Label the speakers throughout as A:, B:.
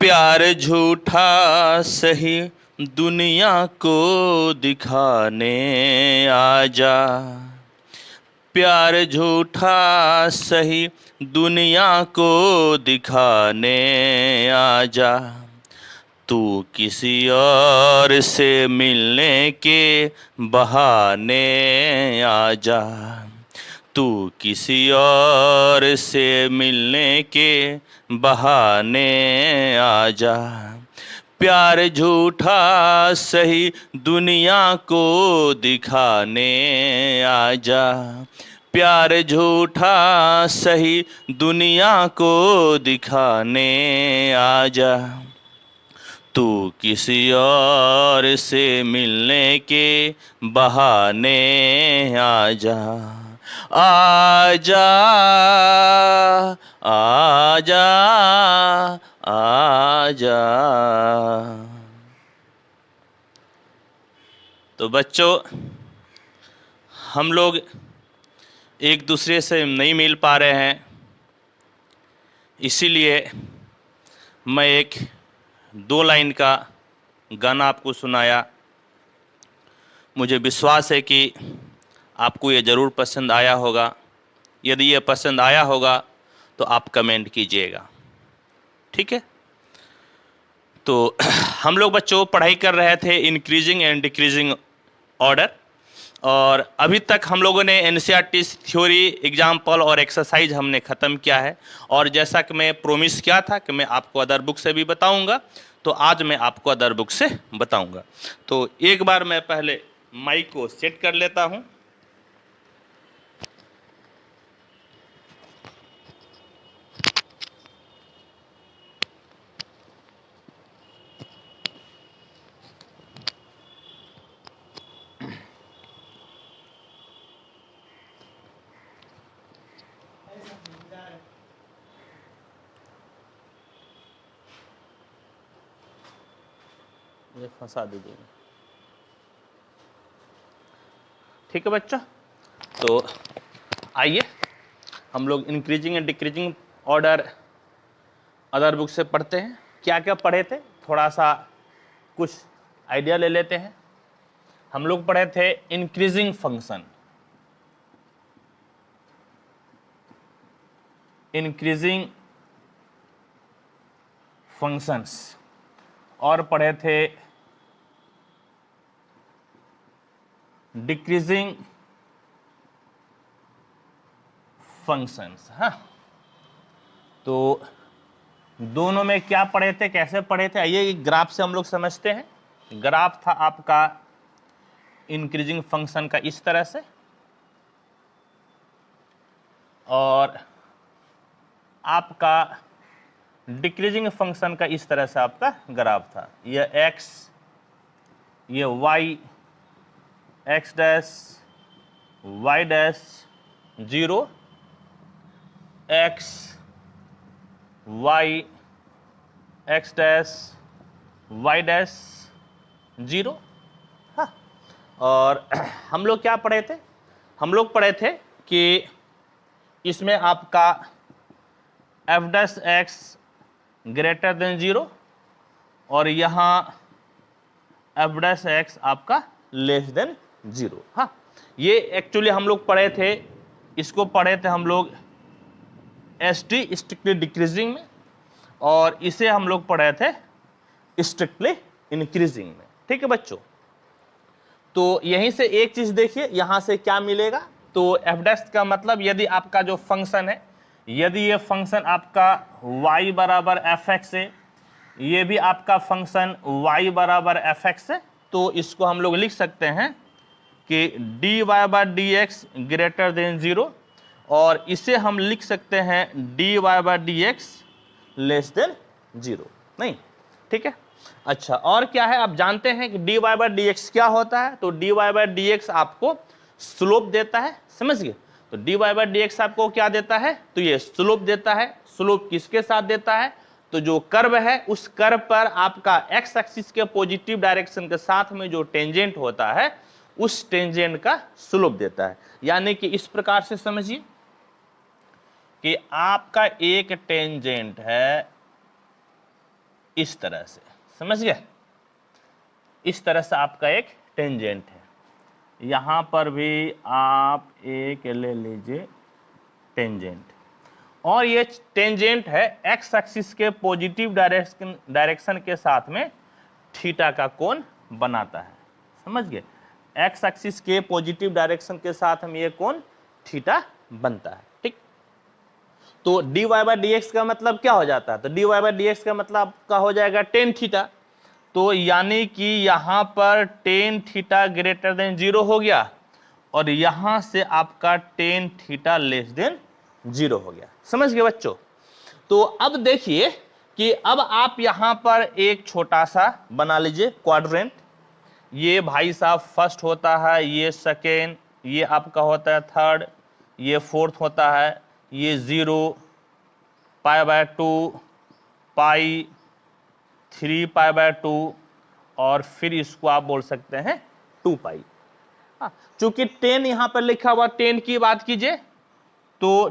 A: प्यार झूठा सही दुनिया को दिखाने आजा। प्यार झूठा सही दुनिया को दिखाने आजा। तू किसी और से मिलने के बहाने आजा। तू किसी और से मिलने के बहाने आजा। प्यार झूठा सही दुनिया को दिखाने आजा। प्यार झूठा सही दुनिया को दिखाने आजा। तू किसी और से मिलने के बहाने आजा। आजा आजा आजा। तो बच्चों, हम लोग एक दूसरे से नहीं मिल पा रहे हैं, इसीलिए मैं एक 2 लाइन का गाना आपको सुनाया। मुझे विश्वास है कि आपको ये ज़रूर पसंद आया होगा। यदि ये पसंद आया होगा तो आप कमेंट कीजिएगा, ठीक है। तो हम लोग बच्चों पढ़ाई कर रहे थे इंक्रीजिंग एंड डिक्रीजिंग ऑर्डर, और अभी तक हम लोगों ने एनसीईआरटी थ्योरी, एग्जाम्पल और एक्सरसाइज हमने ख़त्म किया है। और जैसा कि मैं प्रोमिस किया था कि मैं आपको अदर बुक से भी बताऊंगा, तो आज मैं आपको अदर बुक से बताऊंगा। तो एक बार मैं पहले माइक को सेट कर लेता हूं। ये फंसा दीजिएगा, ठीक है बच्चा। तो आइए हम लोग increasing and decreasing order other book से पढ़ते हैं। क्या क्या पढ़े थे, थोड़ा सा कुछ आइडिया ले लेते हैं। हम लोग पढ़े थे इंक्रीजिंग फंक्शन, इंक्रीजिंग फंक्शंस, और पढ़े थे डिक्रीजिंग फंक्शंस। हाँ, तो दोनों में क्या पढ़े थे, कैसे पढ़े थे, आइए ग्राफ से हम लोग समझते हैं। ग्राफ था आपका इंक्रीजिंग फंक्शन का इस तरह से, और आपका डिक्रीजिंग फंक्शन का इस तरह से आपका ग्राफ था। ये x, ये y, x dash, y dash 0, x, y, x dash, y dash 0। हाँ, और हम लोग क्या पढ़े थे, हम लोग पढ़े थे कि इसमें आपका f dash x greater than 0, और यहाँ f डैश x आपका लेस देन 0। हाँ, ये एक्चुअली हम लोग पढ़े थे, इसको पढ़े थे हम लोग ST स्ट्रिक्टली डिक्रीजिंग में, और इसे हम लोग पढ़े थे स्ट्रिक्टली इंक्रीजिंग में, ठीक है बच्चों। तो यहीं से एक चीज देखिए, यहां से क्या मिलेगा, तो f डैश का मतलब यदि आपका जो फंक्शन है, यदि ये फंक्शन आपका y बराबर fx है, ये भी आपका फंक्शन y बराबर fx है, तो इसको हम लोग लिख सकते हैं कि dy by dx greater than 0, और इसे हम लिख सकते हैं dy by dx less than 0, नहीं, ठीक है। अच्छा, और क्या है, आप जानते हैं कि dy बाय dx क्या होता है, तो dy बाय dx आपको स्लोप देता है, समझ गए। तो dy बाय dx आपको क्या देता है, तो ये स्लोप देता है। स्लोप किसके साथ देता है, तो जो कर्व है उस कर्व पर आपका x एक्सिस के पॉजिटिव डायरेक्शन के साथ में जो टेंजेंट होता है, उस टेंजेंट का स्लोप देता है। यानी कि इस प्रकार से समझिए कि आपका एक टेंजेंट है इस तरह से, समझ गए? इस तरह से आपका एक टेंजेंट है। यहां पर भी आप एक ले लीजिए टेंजेंट, और ये टेंजेंट है एक्स एक्सिस के पॉजिटिव डायरेक्शन के साथ में थीटा का कोण बनाता है, समझ गए? एक्स एक्सिस के पॉजिटिव डायरेक्शन के साथ में ये कोण थीटा बनता है, ठीक? तो dy बाई डी एक्स का मतलब क्या हो जाता है? तो dy बाई डी एक्स का मतलब आपका हो जाएगा टेन थीटा। तो यानी कि यहां पर टेन थीटा ग्रेटर देन 0 हो गया, और यहां से आपका टेन थीटा लेस देन 0 हो गया, समझ गए बच्चों? तो अब देखिए कि अब आप यहां पर एक छोटा सा बना लीजिए क्वाड्रेंट। ये भाई साहब फर्स्ट होता है, ये सेकेंड, ये आपका होता है थर्ड, ये फोर्थ होता है, ये 0, pi by 2, pi, 3 pi by 2, और फिर इसको आप बोल सकते हैं 2 पाई। चूंकि 10 यहां पर लिखा हुआ, 10 की बात कीजिए तो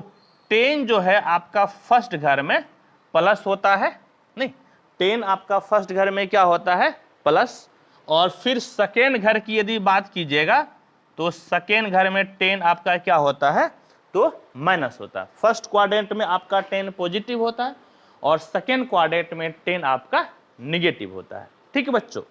A: 10 जो है आपका फर्स्ट घर में प्लस होता है, नहीं, 10 आपका फर्स्ट घर में क्या होता है? प्लस। और फिर सेकेंड घर की यदि बात कीजिएगा तो सेकेंड घर में 10 आपका क्या होता है? तो माइनस होता है। फर्स्ट क्वाड्रेंट में आपका 10 पॉजिटिव होता है, और सेकेंड क्वाड्रेंट में 10 आपका निगेटिव होता है, ठीक है बच्चों?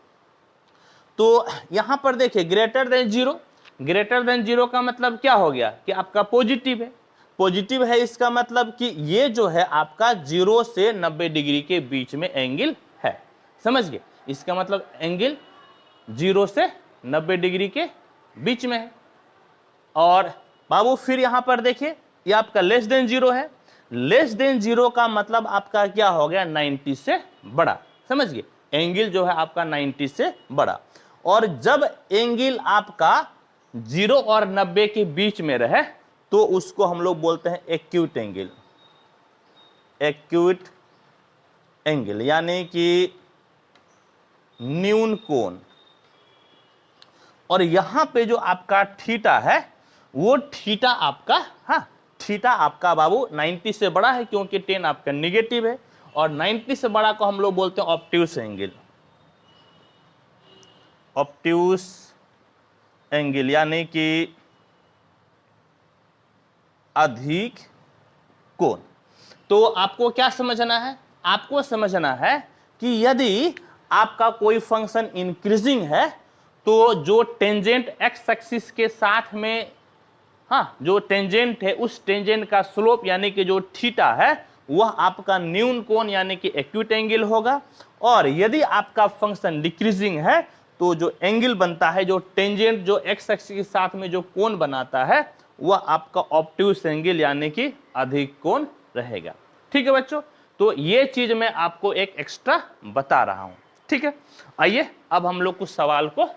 A: तो यहां पर देखिए ग्रेटर देन 0, ग्रेटर देन 0 का मतलब क्या हो गया कि आपका पॉजिटिव है। पॉजिटिव है इसका मतलब कि ये जो है आपका 0 से 90 डिग्री के बीच में एंगल है, समझ गए? इसका मतलब एंगल 0 से 90 डिग्री के बीच में है। और बाबू फिर यहां पर देखिए ये आपका लेस देन 0 है। लेस देन 0 का मतलब आपका क्या हो गया? 90 से बड़ा, समझ गए? एंगल जो है आपका 90 से बड़ा। और जब एंगल आपका 0 और 90 के बीच में रहे तो उसको हम लोग बोलते हैं एक्यूट एंगल। एक्यूट एंगल यानी कि न्यून कोण। और यहां पे जो आपका थीटा है वो थीटा आपका, हाँ, थीटा आपका बाबू 90 से बड़ा है, क्योंकि 10 आपका निगेटिव है, और 90 से बड़ा को हम लोग बोलते हैं ऑब्ट्यूस एंगल। ऑब्ट्यूस एंगल यानी कि अधिक कोण। तो आपको क्या समझना है? आपको समझना है कि यदि आपका कोई फंक्शन इंक्रीजिंग है तो जो टेंजेंट एक्स एक्सिस के साथ में, हाँ, जो टेंजेंट है उस टेंजेंट का स्लोप यानी कि जो थीटा है वह आपका न्यून कोण यानी कि एक्यूट एंगल होगा। और यदि आपका फंक्शन डिक्रीजिंग है तो जो एंगल बनता है, जो टेंजेंट जो एक्स एक्सिस के साथ में जो कोण बनाता है वह आपका ऑब्ट्यूस एंगल यानी कि अधिक कोण रहेगा, ठीक है बच्चों? तो ये चीज मैं आपको एक एक्स्ट्रा बता रहा हूं, ठीक है? आइए अब हम लोग कुछ सवाल को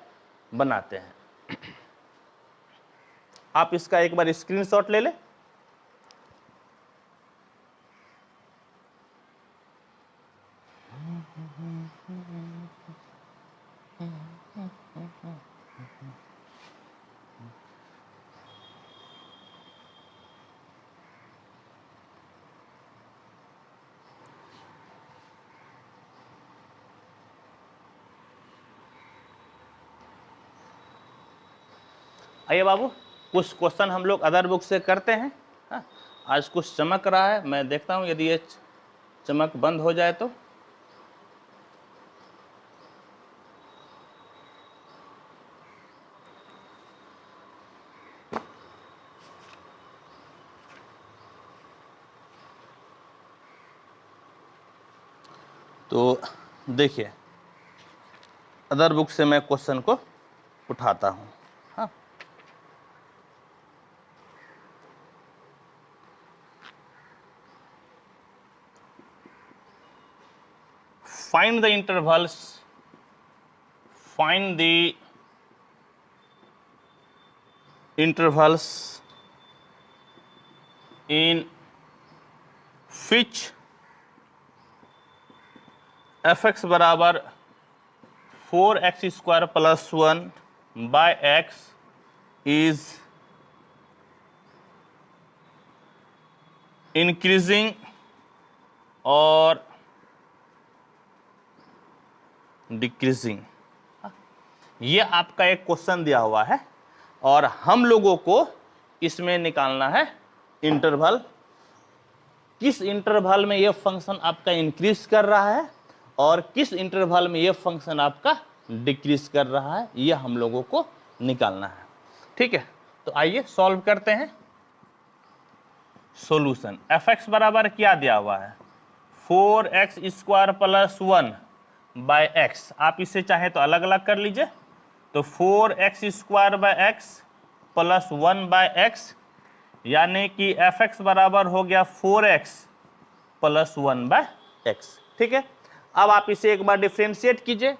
A: बनाते हैं। आप इसका एक बार स्क्रीनशॉट ले लें। आइए बाबू कुछ क्वेश्चन हम लोग अदर बुक से करते हैं। हाँ, आज कुछ चमक रहा है, मैं देखता हूं यदि ये चमक बंद हो जाए तो। तो देखिए अदर बुक से मैं क्वेश्चन को उठाता हूं। हाँ, find the intervals, find the intervals in which fx बराबर 4x square plus 1 by x is increasing or decreasing. ये आपका एक क्वेश्चन दिया हुआ है और हम लोगों को इसमें निकालना है इंटरवल, किस इंटरवल में ये फंक्शन आपका इंक्रीज कर रहा है और किस इंटरवल में ये फंक्शन आपका डिक्रीज कर रहा है, ये हम लोगों को निकालना है। ठीक है, तो आइए सॉल्व करते हैं। सॉल्यूशन fx बराबर क्या दिया हुआ है, 4x square plus 1 by x. आप इसे चाहे तो अलग अलग कर लीजिए, तो 4x square by x plus 1 by x, यानी कि fx बराबर हो गया 4x प्लस 1 बाय एक्स। ठीक है, अब आप इसे एक बार डिफ्रेंशिएट कीजिए,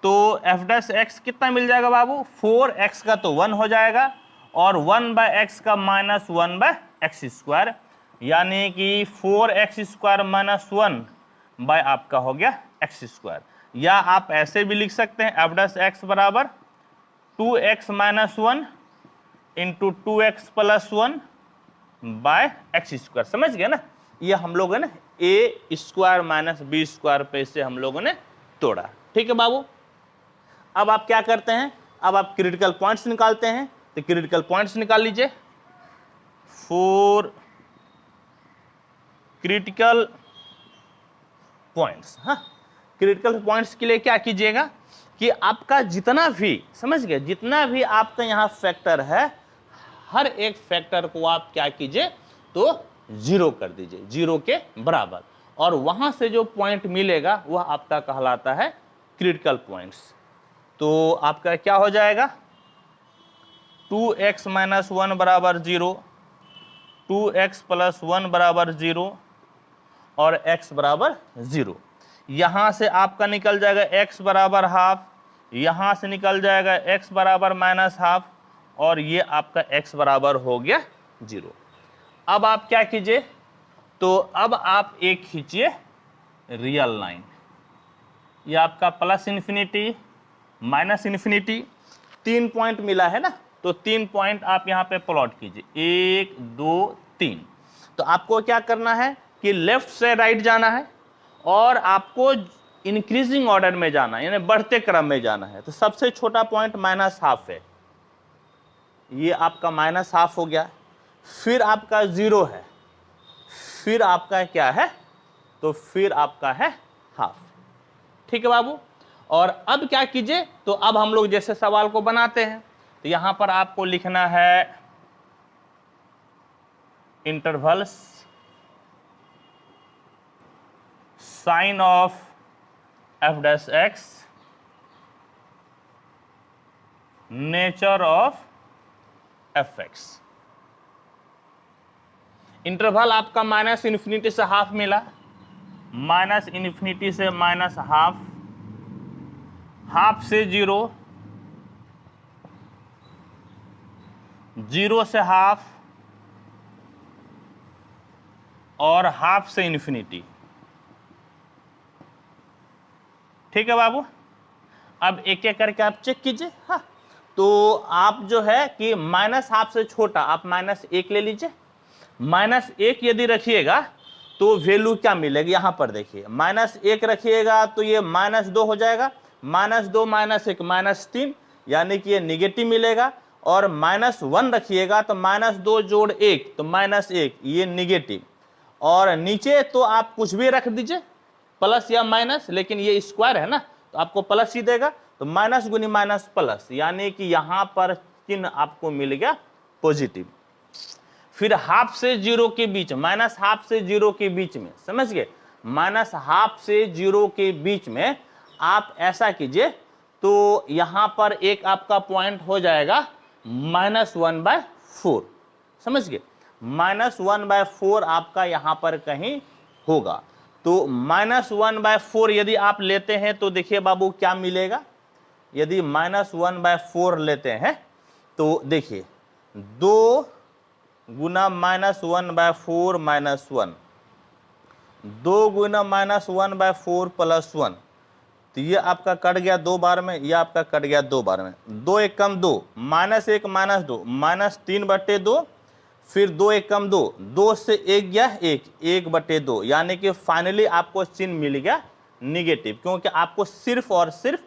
A: तो f डैश एक्स कितना मिल जाएगा बाबू, 4x का तो 1 हो जाएगा और 1 बाय एक्स का माइनस 1 बाय एक्स स्क्वायर, यानी कि 4x स्क्वायर माइनस 1 बाय आपका हो गया एक्स स्क्वायर। या आप ऐसे भी लिख सकते हैं f डैश एक्स बराबर 2x minus 1 into 2x plus 1 by x square. समझ गए ना, ये हम लोगों ने a square minus b square पे से हम लोगों ने तोड़ा। ठीक है बाबू, अब आप क्या करते हैं, अब आप क्रिटिकल पॉइंट्स निकालते हैं, तो क्रिटिकल पॉइंट्स निकाल लीजिए। 4 क्रिटिकल पॉइंट्स। हाँ, क्रिटिकल पॉइंट्स के लिए क्या कीजिएगा कि आपका जितना भी, समझ गए, जितना भी आपका यहाँ फैक्टर है, हर एक फैक्टर को आप क्या कीजिए तो 0 कर दीजिए, 0 के बराबर, और वहां से जो पॉइंट मिलेगा वह आपका कहलाता है क्रिटिकल पॉइंट्स। तो आपका क्या हो जाएगा, 2x माइनस 1 बराबर 0, 2x प्लस 1 बराबर 0 और x बराबर 0। यहाँ से आपका निकल जाएगा x बराबर हाफ, यहाँ से निकल जाएगा x बराबर माइनस हाफ, और ये आपका x बराबर हो गया 0। अब आप क्या कीजिए, तो अब आप एक खींचिए रियल लाइन, ये आपका plus infinity minus infinity, 3 point मिला है ना, तो 3 पॉइंट आप यहाँ पे प्लॉट कीजिए, 1 2 3। तो आपको क्या करना है कि लेफ्ट से राइट जाना है और आपको इंक्रीजिंग ऑर्डर में जाना है, यानी बढ़ते क्रम में जाना है। तो सबसे छोटा पॉइंट माइनस हाफ है, ये आपका माइनस हाफ हो गया, फिर आपका 0 है, फिर आपका क्या है, तो फिर आपका है हाफ। ठीक है बाबू, और अब क्या कीजिए, तो अब हम लोग जैसे सवाल को बनाते हैं, तो यहां पर आपको लिखना है intervals, sign of f dash x, nature of f x. Interval आपका माइनस इन्फिनिटी से हाफ मिला, माइनस इन्फिनिटी से माइनस हाफ, हाफ से 0, 0 से हाफ और हाफ से इन्फिनिटी। ठीक है बाबू, अब एक एक करके आप चेक कीजिए। हाँ, तो आप जो है कि माइनस हाफ से छोटा आप माइनस 1 ले लीजिए, माइनस 1 यदि रखिएगा तो वैल्यू क्या मिलेगी, यहां पर देखिए, माइनस 1 रखिएगा तो ये माइनस 2 हो जाएगा, माइनस 2 माइनस 1 माइनस 3, यानी कि ये निगेटिव मिलेगा, और माइनस 1 रखिएगा तो माइनस 2 जोड़ 1 तो माइनस 1, ये निगेटिव, और नीचे तो आप कुछ भी रख दीजिए प्लस या माइनस, लेकिन ये स्क्वायर है ना तो आपको प्लस ही देगा, तो माइनस गुनी माइनस प्लस, यानी कि यहां पर चिन्ह आपको मिल गया पॉजिटिव। फिर हाफ से 0 के बीच, माइनस हाफ से 0 के बीच में, समझ गए, माइनस हाफ से 0 के बीच में आप ऐसा कीजिए, तो यहां पर एक आपका पॉइंट हो जाएगा -1/4, समझ गए, -1/4 आपका यहां पर कहीं होगा। तो -1/4 यदि आप लेते हैं तो देखिए बाबू क्या मिलेगा, यदि -1/4 लेते हैं तो देखिए 2 गुना -1/4 -1, 2 गुना -1/4 प्लस 1, तो ये आपका कट गया 2 बार में, ये आपका कट गया 2 बार में, 2 1 कम 2, -1 -2 -3/2, फिर 2 1 कम 2, 2 से 1 गया 1, 1/2, यानी कि फाइनली आपको चिन्ह मिल गया निगेटिव, क्योंकि आपको सिर्फ और सिर्फ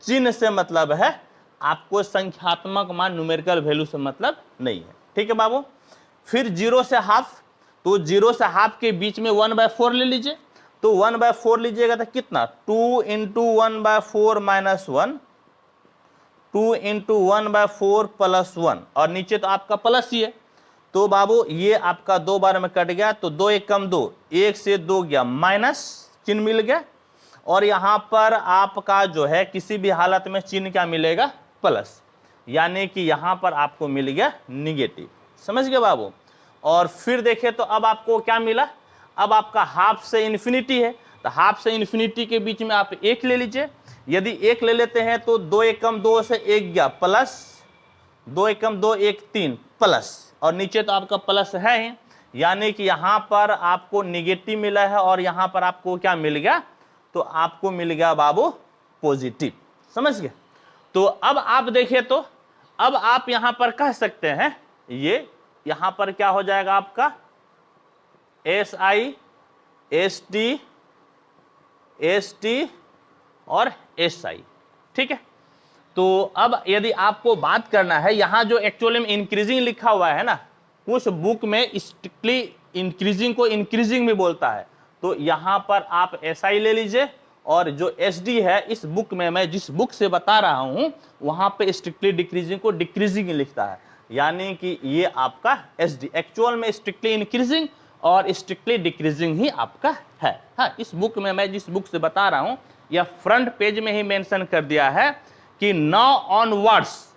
A: चिन्ह से मतलब है, आपको संख्यात्मक मान न्यूमेरिकल वैल्यू से मतलब नहीं है। ठीक है बाबू। फिर 0 से हाफ, तो 0 से हाफ के बीच में 1/4 ले लीजिए, तो 1/4 लीजिएगा तो कितना, 2 × 1/4 - 1, 2 × 1/4 + 1, और नीचे तो आपका प्लस ही है, तो बाबू ये आपका 2 बार में कट गया, तो 2 × 1 = 2, 1 से 2 गया, माइनस चिन्ह मिल गया, और यहां पर आपका जो है किसी भी हालत में चिन्ह क्या मिलेगा, प्लस, यानी कि यहां पर आपको मिल गया निगेटिव। समझ गए बाबू। और फिर देखें तो अब आपको क्या मिला, अब आपका हाफ से इन्फिनिटी है, तो हाफ से इन्फिनिटी के बीच में आप 1 ले लीजिए। यदि 1 ले लेते हैं तो 2 × 2 से 1 गया, प्लस 2 × 2 = 1, 3 प्लस, और नीचे तो आपका प्लस है ही, यानी कि यहां पर आपको निगेटिव मिला है, और यहां पर आपको क्या मिल गया, तो आपको मिल गया बाबू पॉजिटिव। समझ गए। तो अब आप देखिए, तो अब आप यहां पर कह सकते हैं, ये यहां पर क्या हो जाएगा आपका SI, ST, ST और SI। ठीक है। तो अब यदि आपको बात करना है, यहां जो एक्चुअली में इंक्रीजिंग लिखा हुआ है ना, कुछ बुक में स्ट्रिक्टली इंक्रीजिंग को इंक्रीजिंग भी बोलता है, तो यहां पर आप SI ले लीजिए, और जो SD है इस बुक में, मैं जिस बुक से बता रहा हूं वहां पे स्ट्रिक्टली डिक्रीजिंग को डिक्रीजिंग लिखता है, यानी कि ये आपका SD, एक्चुअल में स्ट्रिक्टली इंक्रीजिंग और स्ट्रिक्टली डिक्रीजिंग ही आपका है। हाँ, इस बुक में, मैं जिस बुक से बता रहा हूं, यह फ्रंट पेज में ही मेंशन कर दिया है कि नाउ ऑनवर्ड्स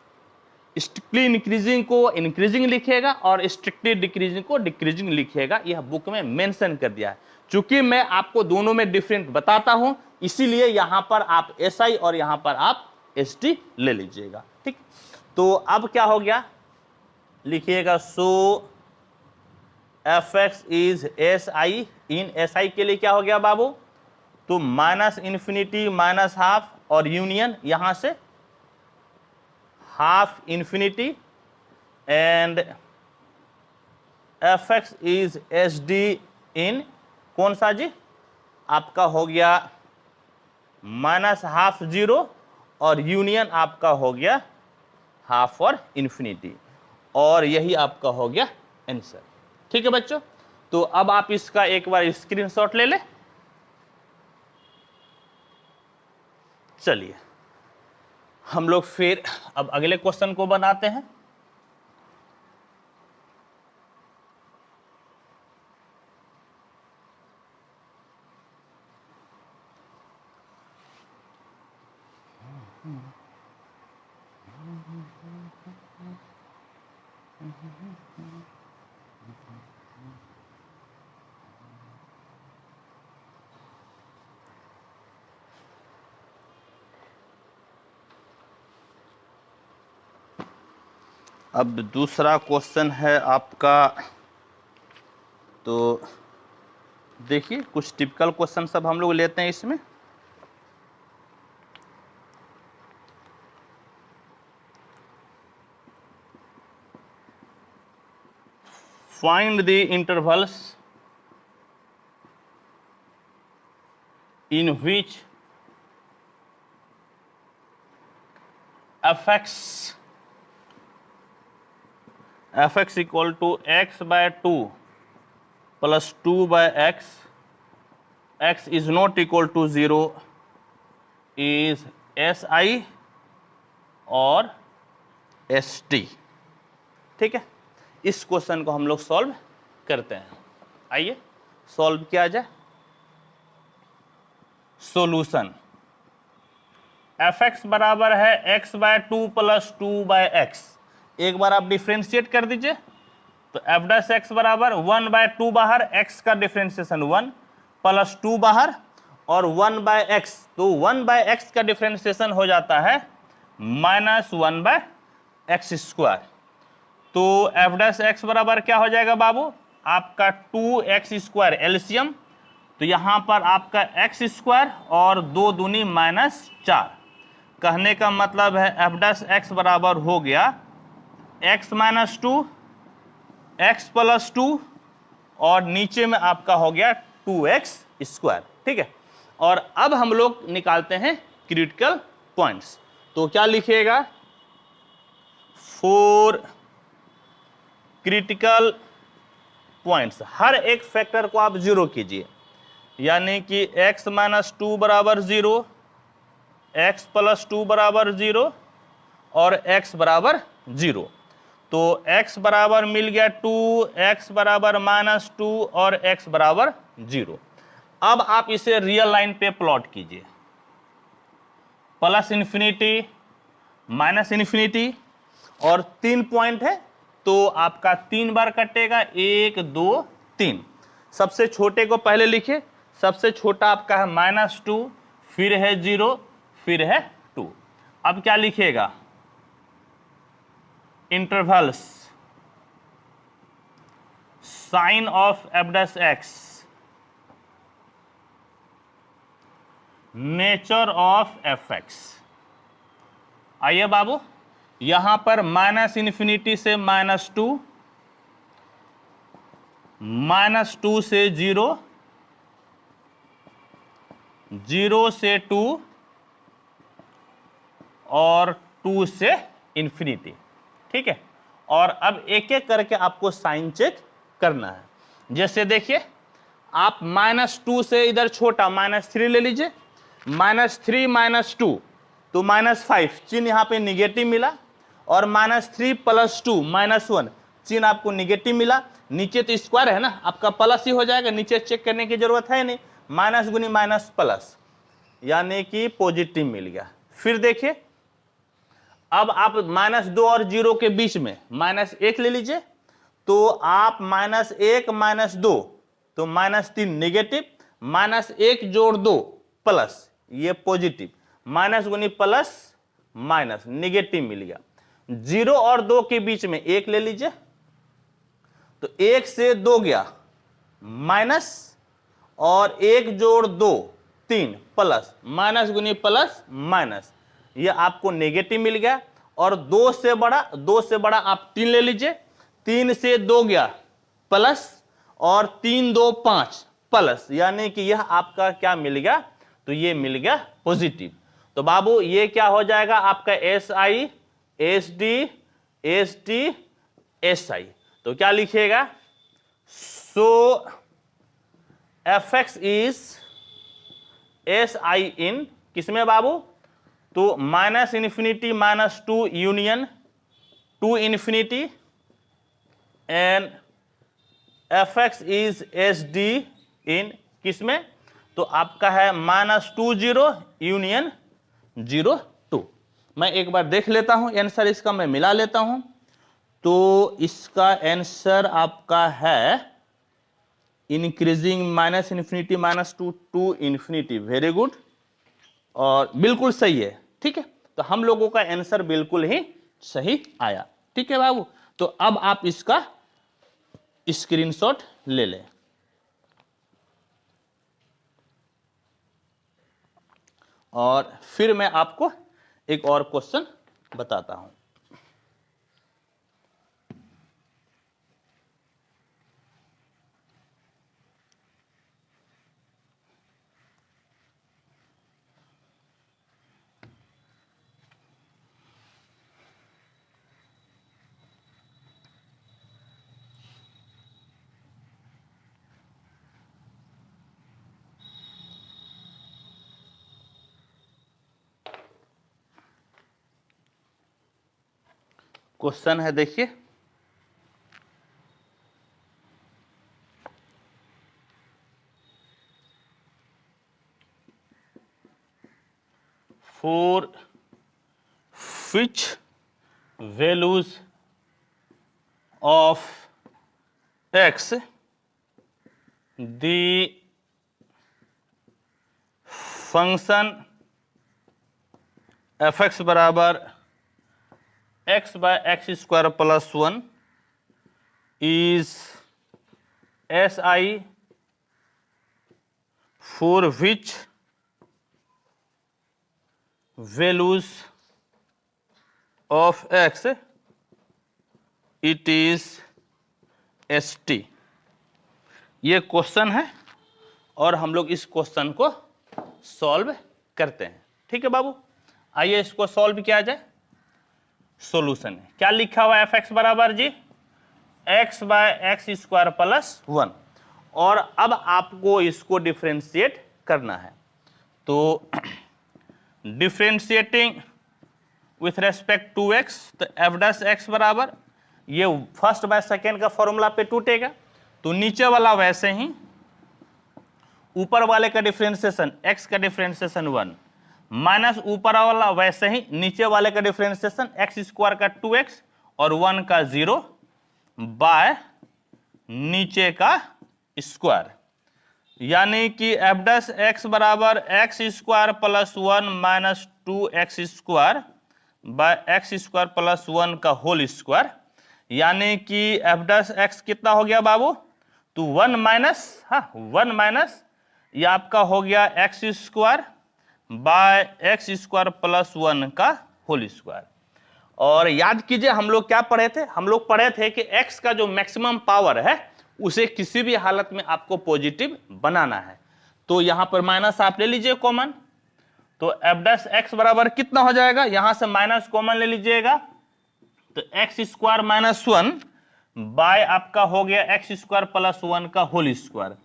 A: स्ट्रिक्टली इंक्रीजिंग को इंक्रीजिंग लिखेगा और स्ट्रिक्टली डिक्रीजिंग को डिक्रीजिंग लिखेगा, यह बुक में मेंशन कर दिया है। चूंकि मैं आपको दोनों में डिफरेंट बताता हूं, इसीलिए यहां पर आप SI और यहां पर आप ST ले लीजिएगा। ठीक। तो अब क्या हो गया, लिखिएगा सो fx is SI, in SI के लिए क्या हो गया बाबू, तो -∞, -½ और यूनियन यहां से ½ एंड fx इज SD इन कौन सा जी, आपका हो गया -½ 0 और यूनियन आपका हो गया ½ और इन्फिनिटी, और यही आपका हो गया आंसर। ठीक है बच्चों। तो अब आप इसका एक बार स्क्रीनशॉट ले ले। चलिए हम लोग फिर अब अगले क्वेश्चन को बनाते हैं। अब दूसरा क्वेश्चन है आपका, तो देखिए कुछ टिपिकल क्वेश्चन सब हम लोग लेते हैं इसमें। Find the intervals in which fx equal to x/2 plus 2/x, x is not equal to 0 is SI और ST। ठीक है, इस क्वेश्चन को हम लोग सॉल्व करते हैं। आइए सॉल्व किया जाए। सॉल्यूशन, fx बराबर है x/2 plus 2/x, एक बार आप डिफ्रेंशिएट कर दीजिए, तो f' बराबर 1/2 बाहर, x का डिफ्रेंशिएशन 1 प्लस 2 बाहर और 1/x, तो 1/x का डिफ्रेंशिएशन हो जाता है -1/x²। तो f' बराबर क्या हो जाएगा बाबू, आपका 2x² एलसीएम, तो यहां पर आपका x² और 2 दूनी -4, कहने का मतलब है f' बराबर हो गया x - 2, x + 2 और नीचे में आपका हो गया 2x²। ठीक है, और अब हम लोग निकालते हैं क्रिटिकल पॉइंट्स। तो क्या लिखिएगा, 4 क्रिटिकल पॉइंट्स। हर एक फैक्टर को आप जीरो कीजिए, यानी कि x माइनस 2 बराबर 0, x प्लस 2 बराबर 0 और x बराबर 0। तो x बराबर मिल गया 2, x बराबर माइनस 2 और x बराबर 0। अब आप इसे रियल लाइन पे प्लॉट कीजिए, प्लस इन्फिनिटी माइनस इन्फिनिटी और 3 पॉइंट है तो आपका 3 बार कटेगा, 1 2 3। सबसे छोटे को पहले लिखिए, सबसे छोटा आपका है -2, फिर है 0, फिर है 2। अब क्या लिखिएगा, intervals sign of f dash x, nature of fx। आइए बाबू, यहां पर माइनस इन्फिनिटी से -2, -2 से 0, 0 से 2 और 2 से इन्फिनिटी। ठीक है, और अब एक एक करके आपको साइन चेक करना है। जैसे देखिए, आप -2 से इधर छोटा -3 ले लीजिए, -3 -2 तो -5, चिन्ह यहाँ पे निगेटिव मिला, और -3 + 2 -1 चिन्ह आपको निगेटिव मिला। नीचे तो स्क्वायर है ना, आपका प्लस ही हो जाएगा, नीचे चेक करने की जरूरत है नहीं, माइनस गुनी माइनस प्लस, यानी कि पॉजिटिव मिल गया। फिर देखिए, अब आप -2 और 0 के बीच में -1 ले लीजिए, तो आप -1 -2 तो -3 नेगेटिव, -1 जोड़ 2 प्लस, ये पॉजिटिव, माइनस गुनी प्लस माइनस नेगेटिव मिल गया। 0 और 2 के बीच में 1 ले लीजिए, तो 1 से 2 गया माइनस, और 1 जोड़ 2 3 प्लस, माइनस गुनी प्लस माइनस, ये आपको नेगेटिव मिल गया। और 2 से बड़ा आप 3 ले लीजिए, 3 से 2 गया प्लस, और 3 2 5 प्लस, यानी कि यह आपका क्या मिल गया, तो ये मिल गया पॉजिटिव। तो बाबू ये क्या हो जाएगा आपका SI SD SD SI। तो क्या लिखिएगा, सो fx इज SI इन किसमें बाबू, तो -infinity -2 union 2 infinity, and fx is SD इन किसमें, तो आपका है -2 0 यूनियन 0 2। मैं एक बार देख लेता हूं आंसर इसका, मैं मिला लेता हूं। तो इसका आंसर आपका है increasing -infinity -2 to infinity. Very good, और बिल्कुल सही है। ठीक है, तो हम लोगों का आंसर बिल्कुल ही सही आया। ठीक है बाबू, तो अब आप इसका स्क्रीनशॉट ले लें। और फिर मैं आपको एक और क्वेश्चन बताता हूं। क्वेश्चन है, देखिए, for which values of x the function fx बराबर x/x² + 1 is SI for which values of x it is ST। ये क्वेश्चन है और हम लोग इस क्वेश्चन को सॉल्व करते हैं। ठीक है बाबू, आइए इसको सॉल्व किया जाए। सॉल्यूशन है क्या लिखा हुआ है, एफ एक्स बराबर G X by x square plus 1, और अब आपको इसको डिफ्रेंशिएट करना है। तो differentiating with respect to X, तो एफ डैश एक्स बराबर, ये फर्स्ट बाय सेकेंड का फॉर्मूला पे टूटेगा, तो नीचे वाला वैसे ही, ऊपर वाले का डिफ्रेंशिएशन x का डिफ्रेंशिएशन 1 माइनस ऊपर वाला वैसे ही नीचे वाले का डिफ्रेंशिएशन एक्स स्क्वायर का 2x और 1 का 0 बाय नीचे का स्क्वायर, यानी कि एफ डैश एक्स बराबर x square plus 1 minus 2x square by x square plus 1 का होल स्क्वायर, यानी कि एफ डैश एक्स कितना हो गया बाबू, तो 1 माइनस, हाँ 1 माइनस ये आपका हो गया x square by x square plus 1 का होल स्क्वायर। और याद कीजिए हम लोग क्या पढ़े थे, हम लोग पढ़े थे कि x का जो मैक्सिमम पावर है उसे किसी भी हालत में आपको पॉजिटिव बनाना है। तो यहां पर माइनस आप ले लीजिए कॉमन, तो एफ डैश एक्स बराबर कितना हो जाएगा, यहां से माइनस कॉमन ले लीजिएगा, तो एक्स स्क्वायर माइनस 1 बाय आपका हो गया एक्स स्क्वायर प्लस 1 का होल स्क्वायर,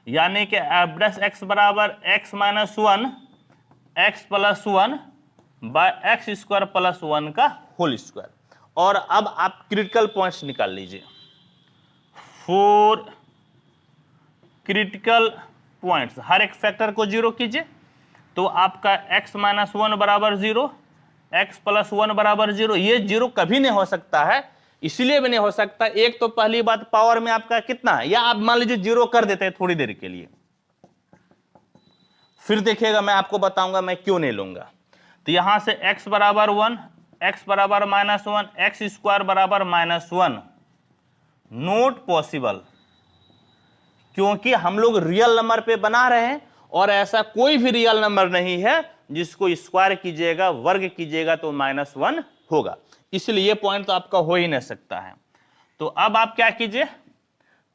A: यानी कि एफ डैश एक्स बराबर x minus 1 x plus 1 by x square plus 1 का होल स्क्वायर। और अब आप क्रिटिकल पॉइंट्स निकाल लीजिए, 4 क्रिटिकल पॉइंट्स, हर एक फैक्टर को 0 कीजिए, तो आपका x माइनस 1 बराबर 0, x प्लस 1 बराबर 0, ये 0 कभी नहीं हो सकता है, इसलिए भी नहीं हो सकता, एक तो पहली बात पावर में आपका कितना है, या आप मान लीजिए 0 कर देते हैं थोड़ी देर के लिए, फिर देखिएगा मैं आपको बताऊंगा मैं क्यों नहीं लूंगा। तो यहां से x बराबर 1, x बराबर माइनस 1, एक्स स्क्वायर बराबर माइनस 1, नॉट पॉसिबल, क्योंकि हम लोग रियल नंबर पे बना रहे हैं और ऐसा कोई भी रियल नंबर नहीं है जिसको स्क्वायर कीजिएगा वर्ग कीजिएगा तो माइनस 1 होगा, इसलिए पॉइंट तो आपका हो ही नहीं सकता है। तो अब आप क्या कीजिए,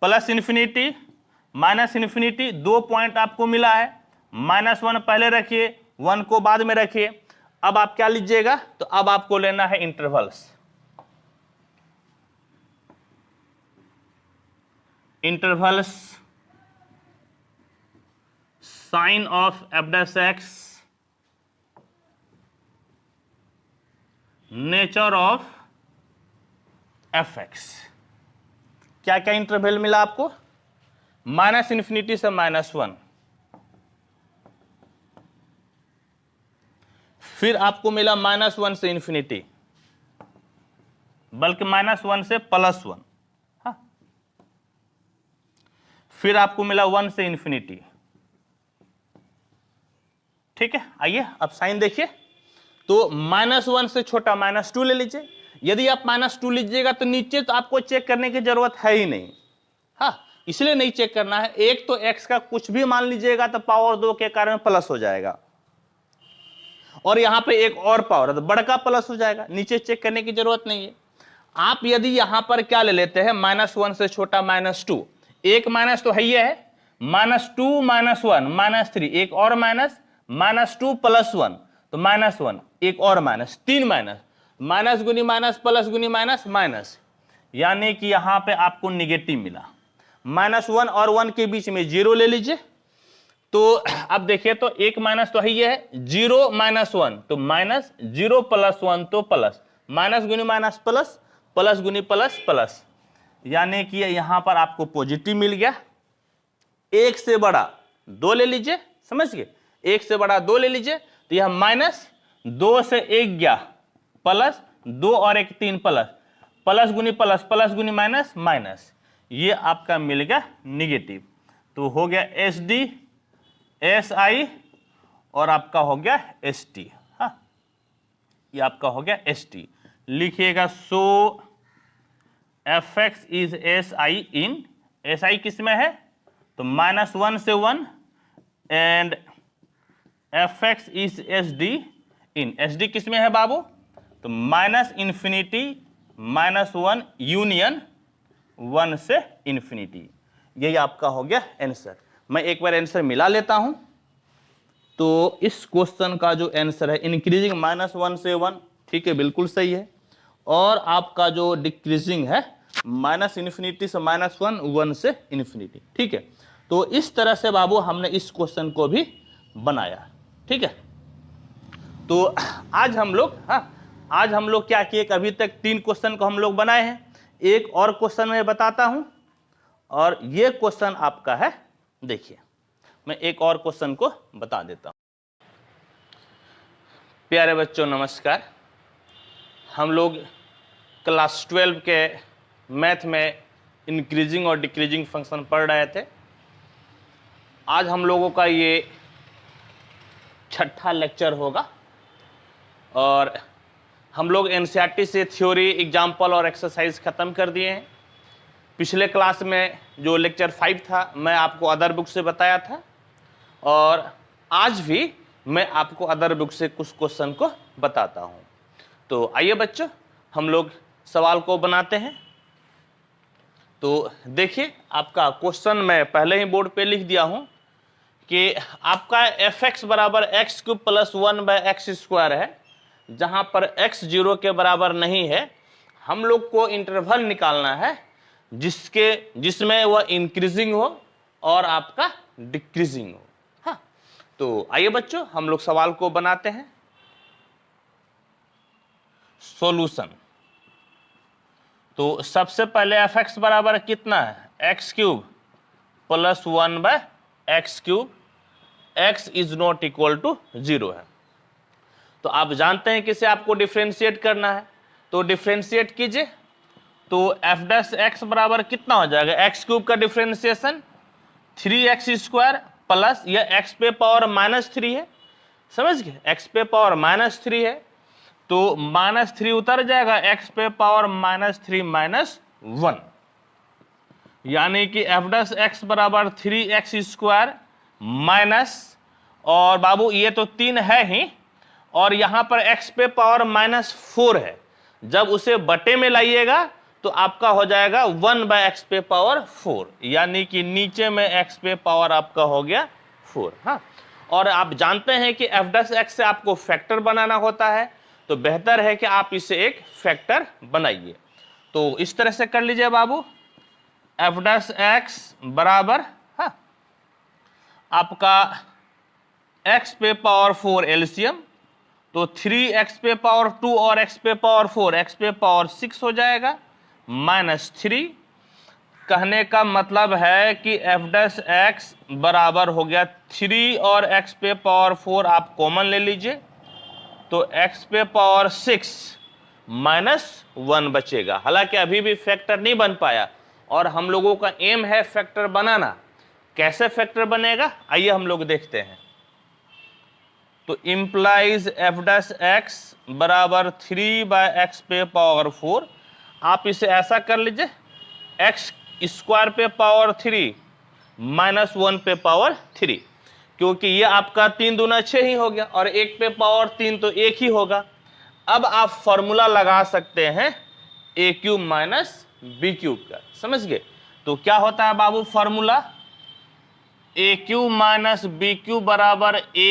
A: plus infinity minus infinity, 2 point आपको मिला है, माइनस 1 पहले रखिए 1 को बाद में रखिए। अब आप क्या लीजिएगा, तो अब आपको लेना है intervals, intervals sign of f dash x, nature of f x. क्या क्या इंटरवल मिला आपको, माइनस इन्फिनिटी से माइनस 1, फिर आपको मिला माइनस 1 से इन्फिनिटी, बल्कि माइनस 1 से प्लस 1, हाँ, फिर आपको मिला 1 से इन्फिनिटी। ठीक है, आइए अब साइन देखिए, तो माइनस 1 से छोटा माइनस 2 ले लीजिए, यदि आप माइनस 2 लीजिएगा तो नीचे तो आपको चेक करने की जरूरत है ही नहीं, हाँ, इसलिए नहीं चेक करना है, एक तो x का कुछ भी मान लीजिएगा तो पावर 2 के कारण प्लस हो जाएगा, और यहां पे एक और पावर है तो बड़का प्लस हो जाएगा, नीचे चेक करने की जरूरत नहीं है। आप यदि यहां पर क्या ले लेते हैं, माइनस 1 से छोटा माइनस 2, एक माइनस तो है ही है, माइनस 2 माइनस 1 माइनस 3, एक और माइनस, माइनस 2 प्लस 1 तो माइनस 1, एक और माइनस, 3 माइनस, माइनस गुनी माइनस प्लस गुनी माइनस माइनस, यानी कि यहां पे आपको निगेटिव मिला। माइनस 1 और 1 के बीच में 0 ले लीजिए, तो अब देखिए तो एक माइनस तो है ही है, 0 माइनस 1 तो माइनस, 0 प्लस 1 तो प्लस, माइनस गुनी माइनस प्लस, प्लस गुनी प्लस प्लस, यानी कि यहां पर आपको पॉजिटिव मिल गया। एक से बड़ा 2 ले लीजिए, समझ गए, एक से बड़ा 2 ले लीजिए, तो यह माइनस, 2 से 1 गया प्लस, 2 और 1 3 प्लस, प्लस गुनी प्लस, प्लस गुनी माइनस माइनस, ये आपका मिल गया निगेटिव, तो हो गया एस डी एस आई और आपका हो गया एस टी, हाँ, ये आपका हो गया एस टी। लिखिएगा so F X is S I in, S I किस में है, तो माइनस 1 से 1 and F X is S D in, S D किस में है बाबू, तो माइनस इन्फिनिटी माइनस 1 यूनियन 1 से इन्फिनिटी, यही आपका हो गया आंसर। मैं एक बार आंसर मिला लेता हूं, तो इस क्वेश्चन का जो आंसर है इंक्रीजिंग -1 से 1, ठीक है, बिल्कुल सही है। और आपका जो डिक्रीजिंग है -∞ से -1, 1 से इन्फिनिटी, ठीक है। तो इस तरह से बाबू हमने इस क्वेश्चन को भी बनाया, ठीक है। तो आज हम लोग क्या किए, अभी तक 3 क्वेश्चन को हम लोग बनाए हैं। एक और क्वेश्चन मैं बताता हूं, और ये क्वेश्चन आपका है, देखिए मैं एक और क्वेश्चन को बता देता हूं। प्यारे बच्चों नमस्कार, हम लोग क्लास 12 के मैथ में इंक्रीजिंग और डिक्रीजिंग फंक्शन पढ़ रहे थे। आज हम लोगों का ये 6ठा लेक्चर होगा, और हम लोग एनसीईआरटी से थ्योरी, एग्जाम्पल और एक्सरसाइज खत्म कर दिए हैं। पिछले क्लास में जो लेक्चर 5 था मैं आपको अदर बुक से बताया था, और आज भी मैं आपको अदर बुक से कुछ क्वेश्चन को बताता हूं। तो आइए बच्चों, हम लोग सवाल को बनाते हैं। तो देखिए, आपका क्वेश्चन मैं पहले ही बोर्ड पे लिख दिया हूं कि आपका fx बराबर x³ + 1/x² है, जहां पर x 0 के बराबर नहीं है। हम लोग को इंटरवल निकालना है जिसमें वह इंक्रीजिंग हो और आपका डिक्रीजिंग हो। हाँ, तो आइए बच्चों, हम लोग सवाल को बनाते हैं। सॉल्यूशन, तो सबसे पहले fx बराबर कितना है, x³ + 1/x³, x is not equal to 0 है। तो आप जानते हैं किसे आपको डिफरेंशिएट करना है, तो डिफरेंशिएट कीजिए। तो f' बराबर कितना हो जाएगा, x³ का डिफरेंशिएशन 3x² प्लस यह x पे पावर -3 है, समझ गए, x पे पावर -3 है, तो -3 उतर जाएगा, x पे पावर -3 - 1, यानी कि f' बराबर 3x² माइनस, और बाबू ये तो 3 है ही, और यहां पर x पे पावर -4 है। जब उसे बटे में लाइएगा तो आपका हो जाएगा 1/x पे पावर 4, यानी कि नीचे में x पे पावर आपका हो गया 4। हाँ, और आप जानते हैं कि f' से आपको फैक्टर बनाना होता है, तो बेहतर है कि आप इसे एक फैक्टर बनाइए। तो इस तरह से कर लीजिए बाबू, f' बराबर, हाँ, आपका x पे पावर 4 एलसीएम, तो 3x पे पावर 2 और x पे पावर 4, x पे पावर 6 हो जाएगा, -3। कहने का मतलब है कि f' बराबर हो गया 3 और x पे पावर 4 आप कॉमन ले लीजिए, तो x पे पावर 6 -1 बचेगा। हालांकि अभी भी फैक्टर नहीं बन पाया, और हम लोगों का एम है फैक्टर बनाना। कैसे फैक्टर बनेगा, आइए हम लोग देखते हैं। तो इम्प्लाइज f' बराबर 3/x पे पावर 4, आप इसे ऐसा कर लीजिए, x² पे पावर 3 -1 पे पावर 3, क्योंकि ये आपका 3 दूना 6 ही हो गया, और 1 पे पावर 3 तो 1 ही होगा। अब आप फॉर्मूला लगा सकते हैं a³ - b³ का, समझ गए। तो क्या होता है बाबू फॉर्मूला, a³ - b³ बराबर a